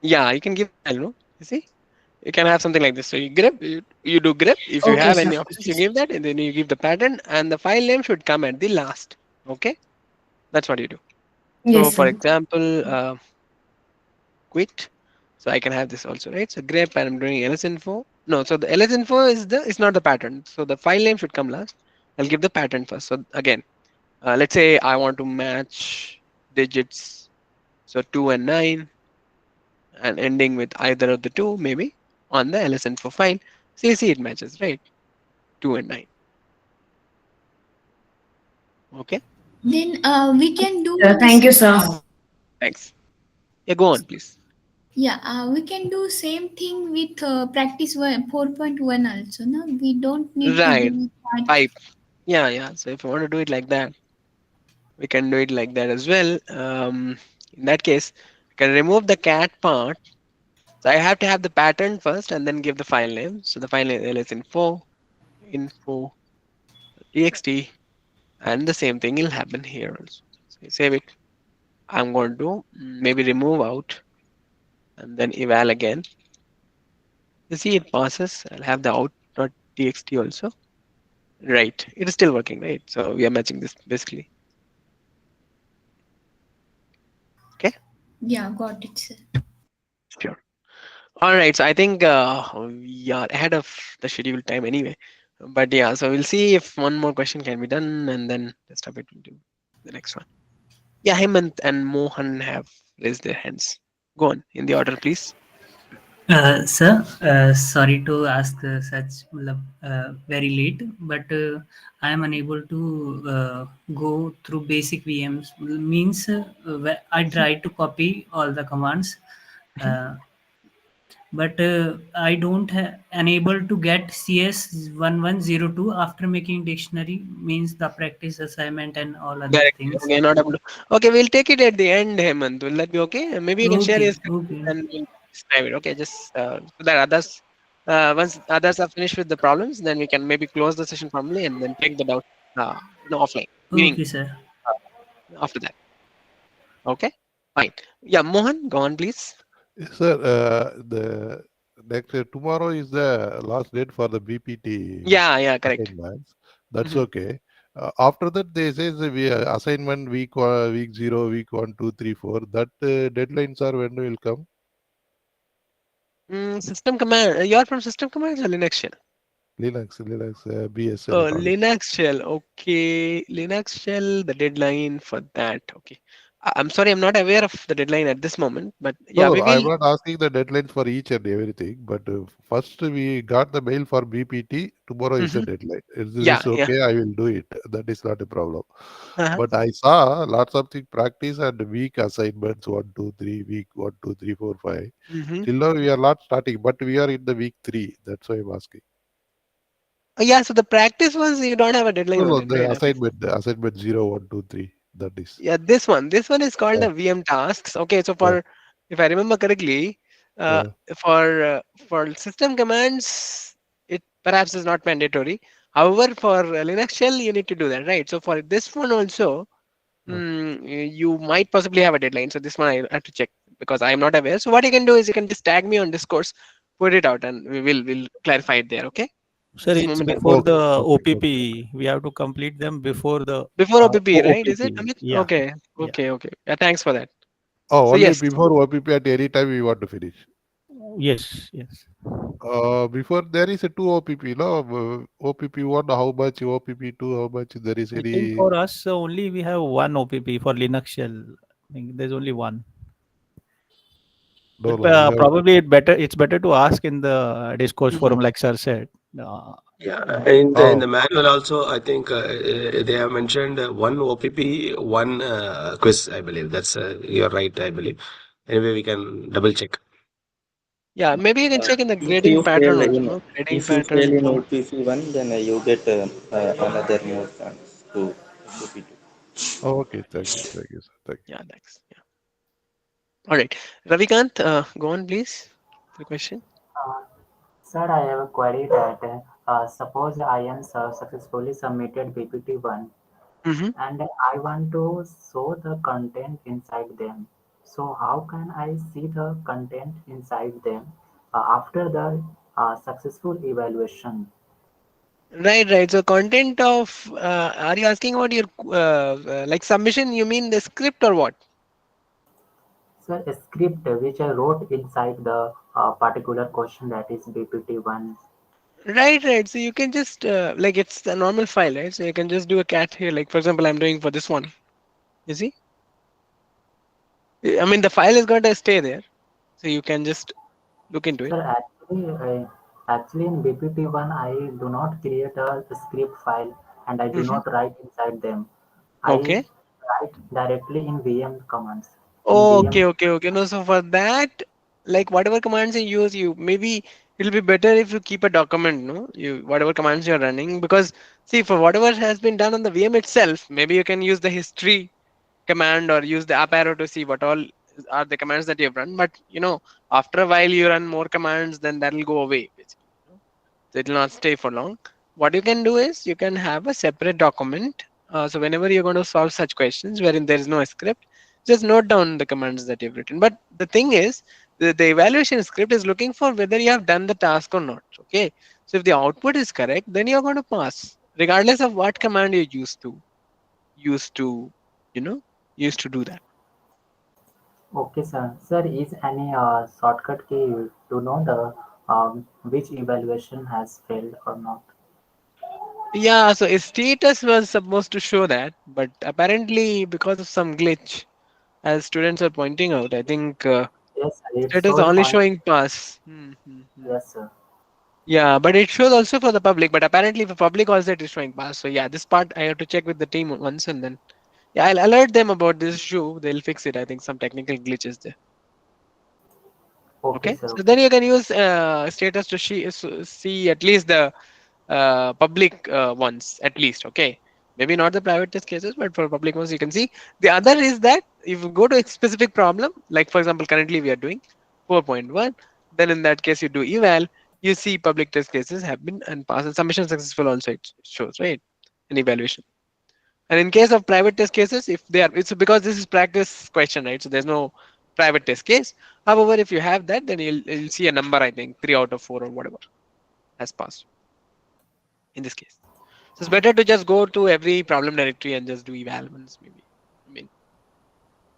Yeah, you can give the file, no? You see? You can have something like this. So you grep, you do grep. If you Okay, have sir. any options, you give that, and then you give the pattern, and the file name should come at the last. Okay, that's what you do. So Yes, for sir. example, quit. So I can have this also, right? So grep, and I'm doing lsinfo. No, so the lsinfo is not the pattern. So the file name should come last. I'll give the pattern first. So again, let's say I want to match digits, so 2 and 9, and ending with either of the two, maybe on the lsinfo file. So you see it matches, right? 2 and 9. Okay. Then we can do. Thank you, sir. Thanks. Yeah, go on, please. Yeah, we can do same thing with practice 4.1 also. No, we don't need Right. to do that. Pipe. Yeah. So if you want to do it like that, we can do it like that as well. In that case, we can remove the cat part. So I have to have the pattern first and then give the file name. So the file name is info txt, and the same thing will happen here also. So you save it. I'm going to maybe remove out and then eval again. You see it passes. I'll have the out.txt also. Right. It is still working, right? So we are matching this basically. Okay. Yeah, got it, sir. Sure. All right. So I think we are ahead of the scheduled time anyway. But yeah, so we'll see if one more question can be done and then let's stop it into the next one. Yeah, Hemant and Mohan have raised their hands. Go on in the order, please. Sir, sorry to ask very late, but I am unable to go through basic VMs. Means I tried to copy all the commands, but I don't unable to get CS1102 after making dictionary. Means the practice assignment and all other Correct. things. Okay, not able to. Okay, we'll take it at the end, Hemant. Will that be okay? Maybe you can share your Okay, screen okay. and we'll describe it. Okay, just so that others, once others are finished with the problems, then we can maybe close the session formally and then take the doubt, offline. Meaning Okay, sir. after that. Okay, fine. Yeah, Mohan, go on, please. Sir, the next tomorrow is the last date for the BPT. Yeah, correct. Assignments. That's Mhm. okay. After that, they say we assignment week 0, week 1, 2, 3, 4. That deadlines are when will come? System command. You are from system commands or Linux shell? Linux, BSL. Oh, Linux shell. Okay, Linux shell. The deadline for that. Okay. I'm sorry, I'm not aware of the deadline at this moment, but yeah, No, we I'm will. not asking the deadlines for each and everything, but first we got the mail for BPT. Tomorrow is the deadline. Is Yeah, this okay? I will do it. That is not a problem. Uh-huh. But I saw lots of things practice and week assignments 1, 2, 3, week 1, 2, 3, 4, 5. Mhm. Till now we are not starting, but we are in the week 3. That's why I'm asking. Yeah, so the practice ones you don't have a deadline No, on it, the right? Okay. assignment 0, 1, 2, 3. That is. Yeah, this one is called Yeah. the VM tasks. Okay, so Yeah. if I remember correctly, Yeah. for system commands, it perhaps is not mandatory. However, for Linux shell, you need to do that, right? So for this one also, you might possibly have a deadline. So this one I have to check because I am not aware. So what you can do is you can just tag me on Discourse, put it out, and we'll clarify it there. Okay. Sir, This it's moment I'll- before the OPP. We have to complete them before the Before OPP, right? Is it, OPP. Amit? Yeah. Okay. Yeah, thanks for that. Oh, So only yes. before OPP at any time we want to finish. Yes. Before there is a 2 OPP, no? OPP 1, how much? OPP 2, how much? There is I think any. for us only we have one OPP for Linux shell. I think there's only one. No, But, no, we have probably it's better to ask in the Discourse forum, like sir said. Yeah, in the manual also, I think they have mentioned one OPP, one quiz. I believe that's you're right. I believe. Anyway, we can double check. Yeah, maybe you can check in the If grading you pattern fail also. in No? Grading if you fail pattern. in OPC 1, then you get another more chance to OPP 2. Okay, thank you, sir. Thank you. Yeah, thanks. Yeah. All right, Ravikant, go on, please. The question. Sir, I have a query that suppose I am successfully submitted BPT1 and I want to show the content inside them. So how can I see the content inside them after the successful evaluation? Right. So content of are you asking about your like submission? You mean the script or what? So a script which I wrote inside the particular question, that is BPT1. Right. So you can just like it's the normal file, right? So you can just do a cat here. Like for example, I'm doing for this one. You see? I mean, the file is going to stay there, so you can just look into it. Sir, actually in BPT1, I do not create a script file and I do not write inside them. Okay. I write directly in VM commands. Oh, okay. No, so for that, like whatever commands you use, you maybe it'll be better if you keep a document, no? You whatever commands you're running, because see, for whatever has been done on the VM itself, maybe you can use the history command or use the up arrow to see what all are the commands that you've run. But after a while you run more commands, then that'll go away basically. So it'll not stay for long. What you can do is you can have a separate document. So whenever you're going to solve such questions wherein there is no script, just note down the commands that you've written. But the thing is, the evaluation script is looking for whether you have done the task or not. Okay. So if the output is correct, then you're going to pass, regardless of what command you used to, you know, used to do that. Okay, sir. Sir, is any shortcut key to know the which evaluation has failed or not? Yeah, so a status was supposed to show that, but apparently because of some glitch, as students are pointing out, I think Yes, sir. It status shows only on. showing pass. Yes, sir. Yeah, but it shows also for the public, but apparently for public also it is showing pass. So yeah, this part I have to check with the team once, and then yeah, I'll alert them about this issue. They'll fix it. I think some technical glitch is there. Okay, Okay, sir. so then you can use status to see at least the public ones at least. Okay, maybe not the private test cases, but for public ones you can see. The other is that if you go to a specific problem, like for example currently we are doing 4.1, then in that case you do eval, you see public test cases have been and passed and submission successful also it shows, right, an evaluation. And in case of private test cases, if they are, it's because this is practice question, right? So there's no private test case. However, if you have that, then you'll see a number, I think 3 out of 4 or whatever has passed in this case. So it's better to just go to every problem directory and just do eval once, maybe. I mean,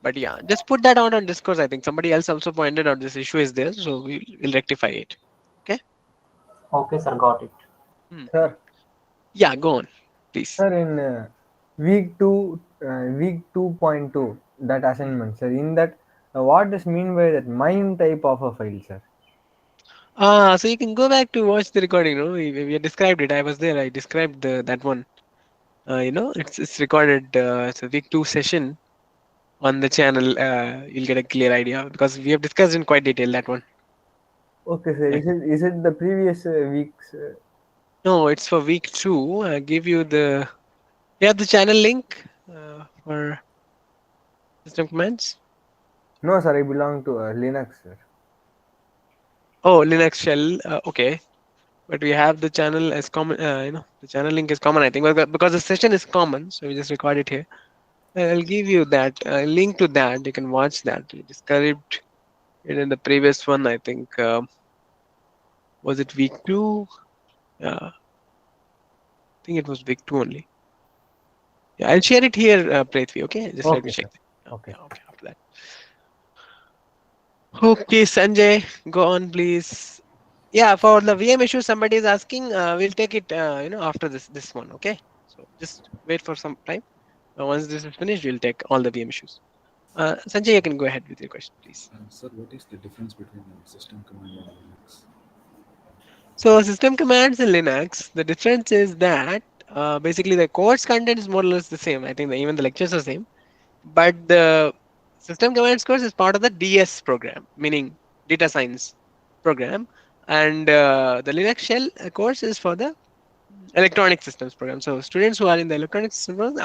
but yeah, just put that out on Discourse. I think somebody else also pointed out this issue is there, so we'll rectify it. Okay. Okay, sir. Got it. Sir. Yeah, go on, please. Sir, in week 2.2, that assignment, sir, in that, what does mean by that mime type of a file, sir? So you can go back to watch the recording. No, we described it. I was there. I described that one. You know, it's recorded. It's a week 2 session on the channel. You'll get a clear idea because we have discussed in quite detail that one. Okay, sir. Is it the previous weeks? No, it's for week 2. I give you the. You have the channel link for system commands. No, sir. I belong to Linux, sir. Oh, Linux shell. Okay, but we have the channel as common. You know, the channel link is common. I think because the session is common, so we just record it here. I'll give you that link to that. You can watch that. We described it in the previous one. I think was it week 2? I think it was week 2 only. Yeah, I'll share it here, Prithvi. Okay, just let me check. Okay. Okay, after that. Okay, Sanjay, go on, please. Yeah, for the VM issue, somebody is asking. We'll take it, you know, after this one. Okay, so just wait for some time. Once this is finished, we'll take all the VM issues. Sanjay, you can go ahead with your question, please. Sir, what is the difference between system command and Linux? So system commands in Linux, the difference is that basically the course content is more or less the same. I think even the lectures are same, but the system commands course is part of the DS program, meaning data science program, and the Linux shell course is for the electronic systems program. So students who are in the electronic systems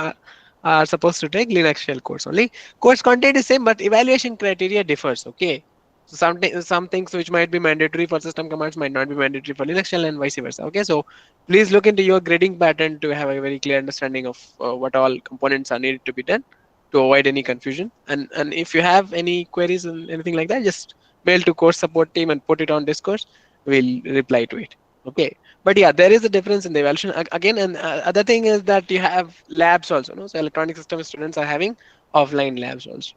are supposed to take Linux shell course only. Course content is same, but evaluation criteria differs. Okay. So some things which might be mandatory for system commands might not be mandatory for Linux shell and vice versa. Okay, so please look into your grading pattern to have a very clear understanding of what all components are needed to be done to avoid any confusion. And if you have any queries and anything like that, just mail to course support team and put it on Discourse. We'll reply to it. Okay, but yeah, there is a difference in the evaluation again. And other thing is that you have labs also. No, so electronic system students are having offline labs also.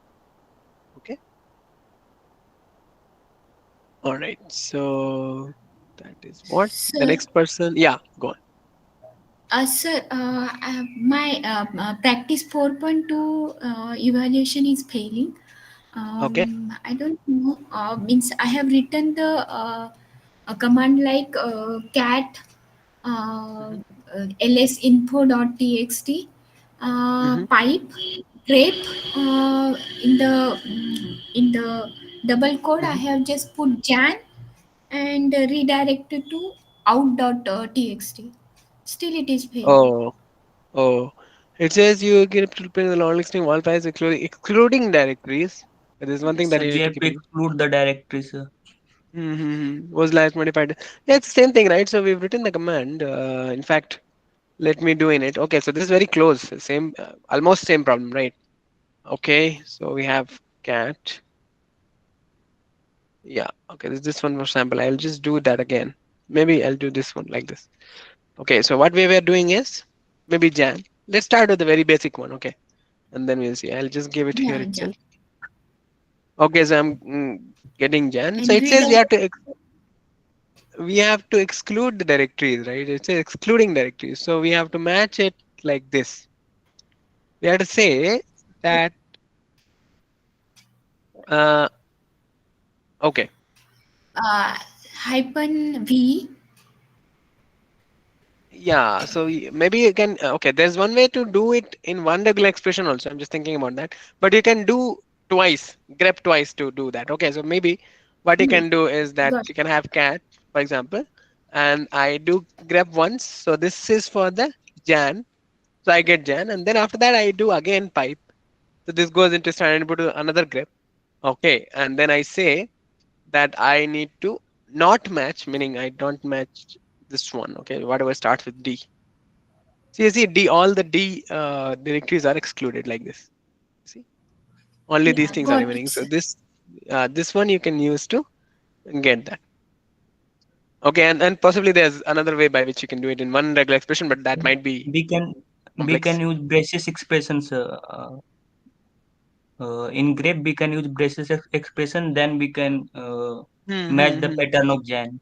Okay. All right, so that is what the next person. Yeah, go on. Sir, my practice 4.2 evaluation is failing. Okay. I don't know. Means I have written the a command like cat lsinfo.txt pipe grep in the double quote I have just put jan and redirected to out.txt. Still it is failing. Oh, it says you get to print the long listing all files excluding directories. There is one thing that Sir, you we need to have keep to in. exclude the directory, sir. Was last modified. Yeah, it's the same thing, right? So we've written the command. In fact, let me do in it. Okay, so this is very close. Same, almost same problem, right? Okay, so we have cat. Yeah, okay, this one for sample. I'll just do that again. Maybe I'll do this one like this. Okay, so what we were doing is maybe Jan. Let's start with the very basic one, okay? And then we'll see. I'll just give it here Yeah, Jan. itself. Okay, so I'm getting Jan. So And it says redirect. we have to exclude the directories, right? It says excluding directories. So we have to match it like this. We have to say that okay. Hyphen V. Yeah, so maybe you can okay, there's one way to do it in one regular expression also. I'm just thinking about that. But you can do twice, grep twice to do that. Okay, so maybe what you Yeah. can do is that Got you can have cat, for example, and I do grep once. So this is for the Jan. So I get Jan, and then after that I do again pipe. So this goes into standard input to another grep. Okay, and then I say that I need to not match, meaning I don't match this one. Okay, whatever starts with D. So you see D, all the D directories are excluded like this. See, only these Yeah, things are got remaining. it, So sir. this one you can use to get that. Okay, and possibly there's another way by which you can do it in one regular expression, but that might be We can complex. use braces expressions. In grep, we can use braces expression. Then we can match the Hmm. pattern of Jan.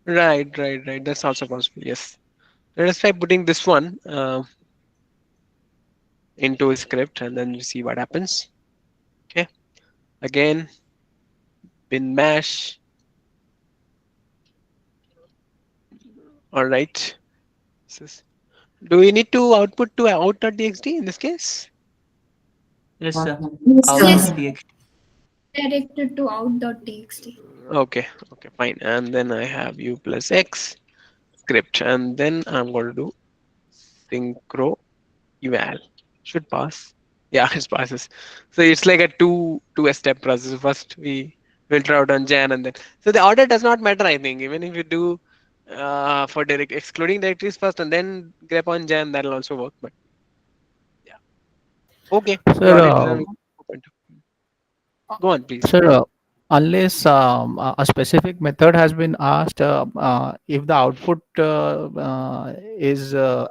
Right. That's also possible. Yes. Let us try putting this one into a script and then we see what happens. Okay. Again, bin mash. All right. Do we need to output to out.txt in this case? Yes, sir. Yes, Out.txt. directed to out.txt. Okay, fine. And then I have u plus x script, and then I'm going to do synchro eval. Should pass. Yeah, it passes. So it's like a two step process. First we filter out on Jan, and then so the order does not matter. I think even if you do for direct excluding directories first and then grep on Jan, that'll also work. But yeah, okay, Sir, got it. Then we open to- Go on, please. sir, unless a specific method has been asked, if the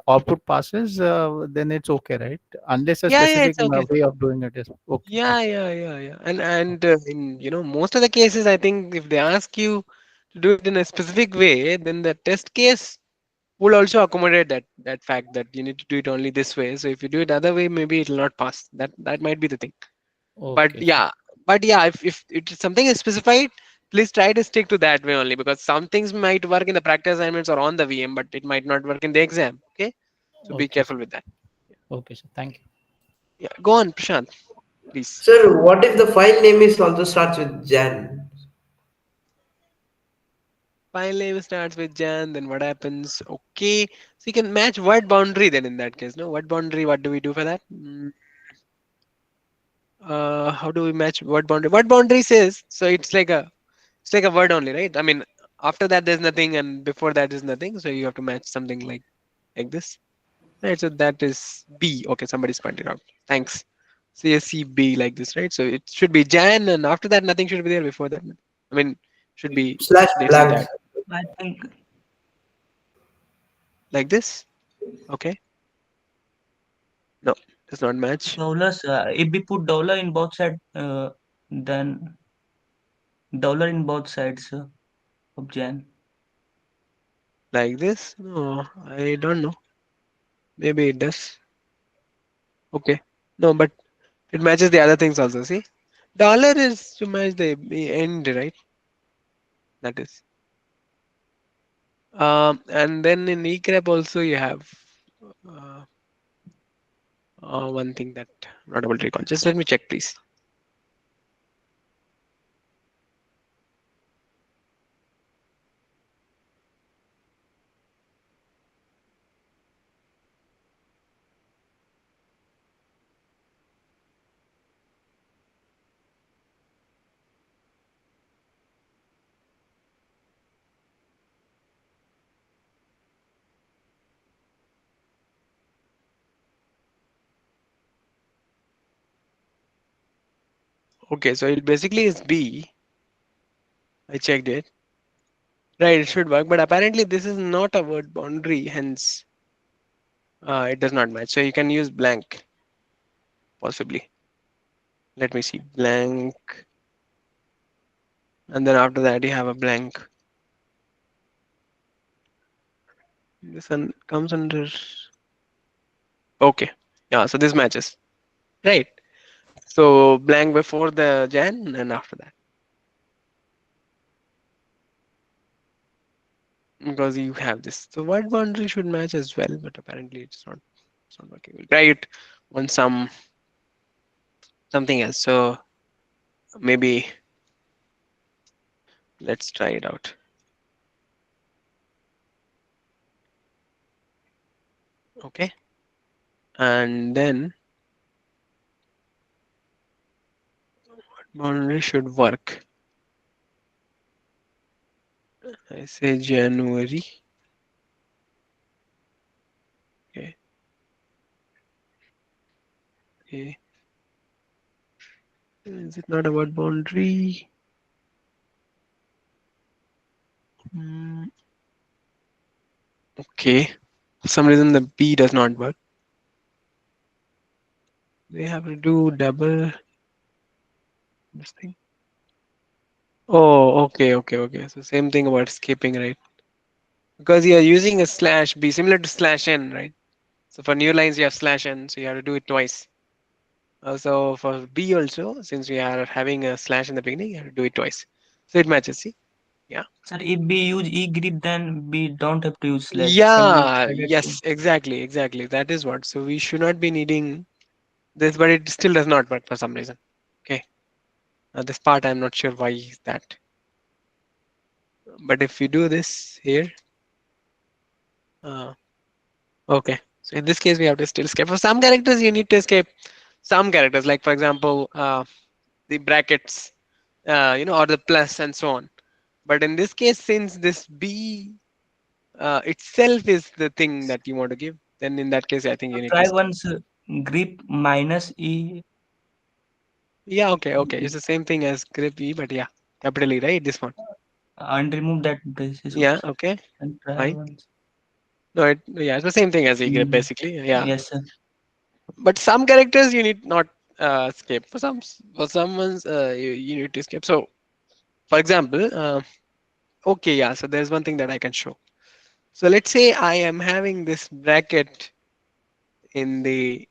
output passes, then it's okay, right? Unless a Yeah, specific it's okay. way of doing it is okay. Yeah. And in most of the cases, I think if they ask you to do it in a specific way, then the test case will also accommodate that fact that you need to do it only this way. So if you do it other way, maybe it will not pass. That might be the thing. But Okay, sir. yeah, if it is something is specified, please try to stick to that way only because some things might work in the practice assignments or on the VM, but it might not work in the exam. Okay, so be Okay, careful with that. okay, sir. Thank you. Yeah, go on, Prashant, please. Sir, what if the file name is also starts with Jan? File name starts with Jan, then what happens? Okay, so you can match word boundary then in that case. No, word boundary, what do we do for that? How do we match word boundary? Word boundary says, so it's like a word only, right? I mean, after that there's nothing and before that is nothing. So you have to match something like this. Right, so that is B. Okay, somebody's pointed out. Thanks. CSC B like this, right? So it should be Jan and after that nothing should be there before that. I mean, should be Slash this and blank. that. I think Like this? Okay. No, does not match. dollars. If we put dollar in both sides, then dollar in both sides of Jan. Like this? No, I don't know. Maybe it does. Okay. No, but it matches the other things also. See? Dollar is to match the end, right? That is. And then in egrep also you have uh, one thing that I'm not able to recall. Just let me check, please. Okay, so it basically is B. I checked it. Right, it should work, but apparently this is not a word boundary, hence it does not match. So you can use blank, possibly. Let me see, blank. And then after that you have a blank. This one comes under. Okay, yeah, so this matches. Right. So blank before the Jan and after that. Because you have this. So word boundary should match as well, but apparently it's not working. Right. On something else. So maybe let's try it out. Okay. And then boundary should work. I say January. Okay. Okay. Is it not a word boundary? Okay. For some reason the B does not work. They have to do double this thing. Oh, okay. So same thing about skipping, right? Because you are using a slash B similar to slash N, right? So for new lines you have slash N, so you have to do it twice. So for B also, since we are having a slash in the beginning, you have to do it twice. So it matches, see? Yeah. Sir, if we use egrep, then we don't have to use slash. Yeah, yes, exactly. That is what. So we should not be needing this, but it still does not work for some reason. Okay. This part I'm not sure why is that. But if we do this here, okay. So in this case, we have to still escape. For some characters, you need to escape some characters, like for example, the brackets, or the plus and so on. But in this case, since this B itself is the thing that you want to give, then in that case, I think you need to Try escape. once grep minus E. Yeah, okay. It's the same thing as grep E, but yeah, capital E, right? This one. And remove that braces. Yeah, okay. And try Fine. once. No, it's the same thing as E grep, basically. Yeah. Yes, sir. But some characters you need not escape. For someone's you need to escape. So, for example, okay, yeah. So there's one thing that I can show. So let's say I am having this bracket in the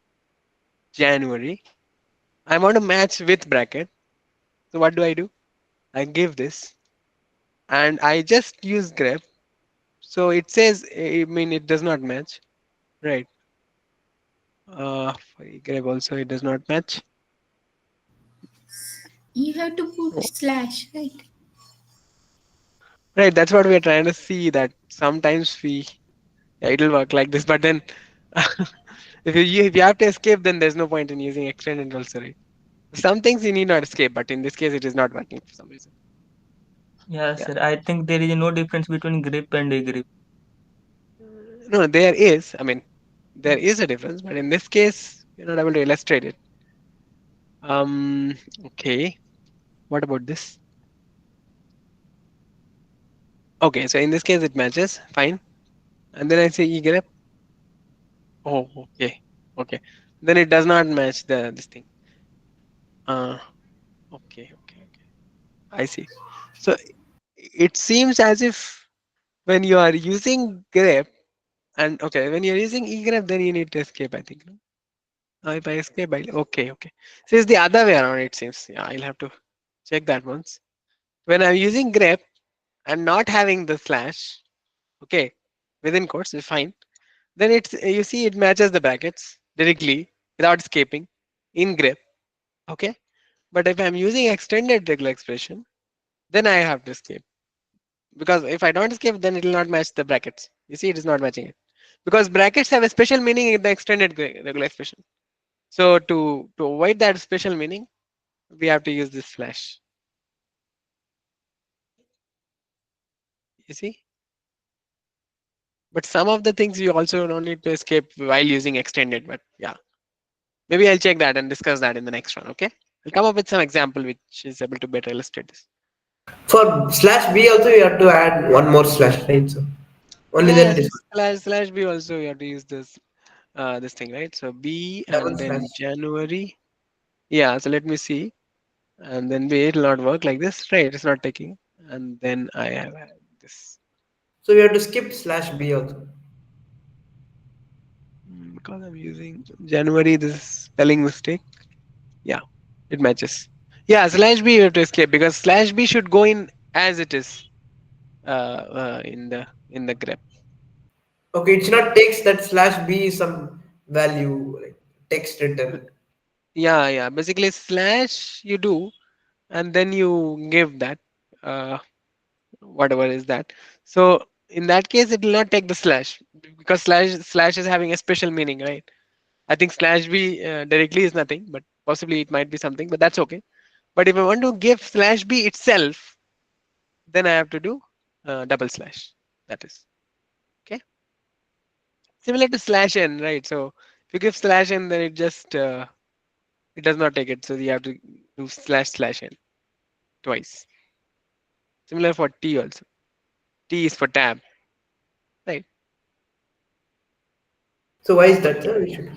January. I want to match with bracket. So what do? I give this, and I just use grep. So it says, I mean, it does not match, right? For grep also it does not match. You have to put slash, right? Right, that's what we are trying to see, that sometimes it'll work like this, but then if you have to escape, then there's no point in using extended also, right? Some things you need not escape, but in this case it is not working for some reason. Yeah, sir. I think there is no difference between grep and egrep. No, there is. I mean, there is a difference, but in this case, you're not able to illustrate it. Okay. What about this? Okay, so in this case it matches, fine. And then I say egrep. Oh, okay. Then it does not match this thing. Okay. I see. So it seems as if when you are using grep, and okay, when you're using egrep, then you need to escape, I think. No? If I escape, okay. So it's the other way around, it seems. Yeah, I'll have to check that once. When I'm using grep and not having the slash, okay, within quotes is fine. Then you see it matches the brackets directly without escaping in grep. Okay. But if I'm using extended regular expression, then I have to escape. Because if I don't escape, then it will not match the brackets. You see, it is not matching it. Because brackets have a special meaning in the extended regular expression. So to avoid that special meaning, we have to use this slash. You see? But some of the things you also don't need to escape while using extended, but yeah. Maybe I'll check that and discuss that in the next one, okay? I'll come up with some example which is able to better illustrate this. For /b also you have to add one more slash, right? So only then it is Slash b also you have to use this this thing, right? So b double and then slash. January. Yeah, so let me see. And then b, it will not work like this, right? It's not taking. And then I have this. So we have to skip /b also. Because I'm using January, this spelling mistake. Yeah, it matches. Yeah, /b you have to escape because /b should go in as it is in the grep. Okay, it should not takes that /b some value like text return. Yeah. Basically, slash you do, and then you give that whatever is that. So in that case, it will not take the slash because slash is having a special meaning, right? I think /b directly is nothing, but possibly it might be something, but that's okay. But if I want to give /b itself, then I have to do double slash. That is okay. Similar to /n, right? So if you give /n, then it just it does not take it. So you have to do /n twice. Similar for T also. T is for tab, right? So why is that, sir? We should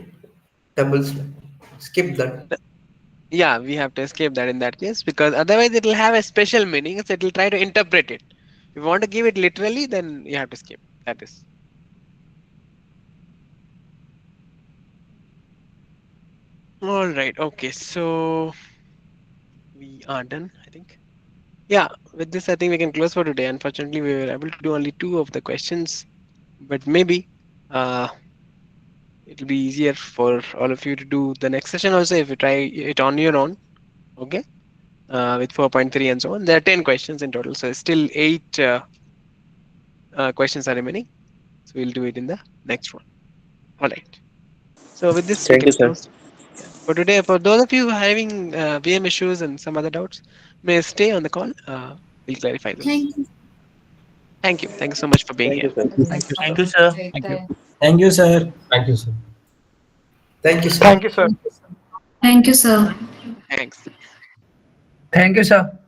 double slash. Skip that. Yeah, we have to escape that in that case because otherwise it will have a special meaning. So it will try to interpret it. If you want to give it literally, then you have to skip. That is. All right. Okay. So we are done, I think. Yeah. With this, I think we can close for today. Unfortunately, we were able to do only 2 of the questions, but maybe it'll be easier for all of you to do the next session also if you try it on your own. Okay. With 4.3 and so on. There are 10 questions in total. So still 8 questions are remaining. So we'll do it in the next one. All right. So with this, Thank we you, can sir. close. Yeah. For today, for those of you having VM issues and some other doubts, may stay on the call. We'll clarify those. Thank you. Thank you. Thank you so much for being here. Thank you, sir. Thank you. Thank you, sir. Thank you, sir. Thank you, sir. Thank you, sir. Thank you, sir. Thanks. Thank you, sir.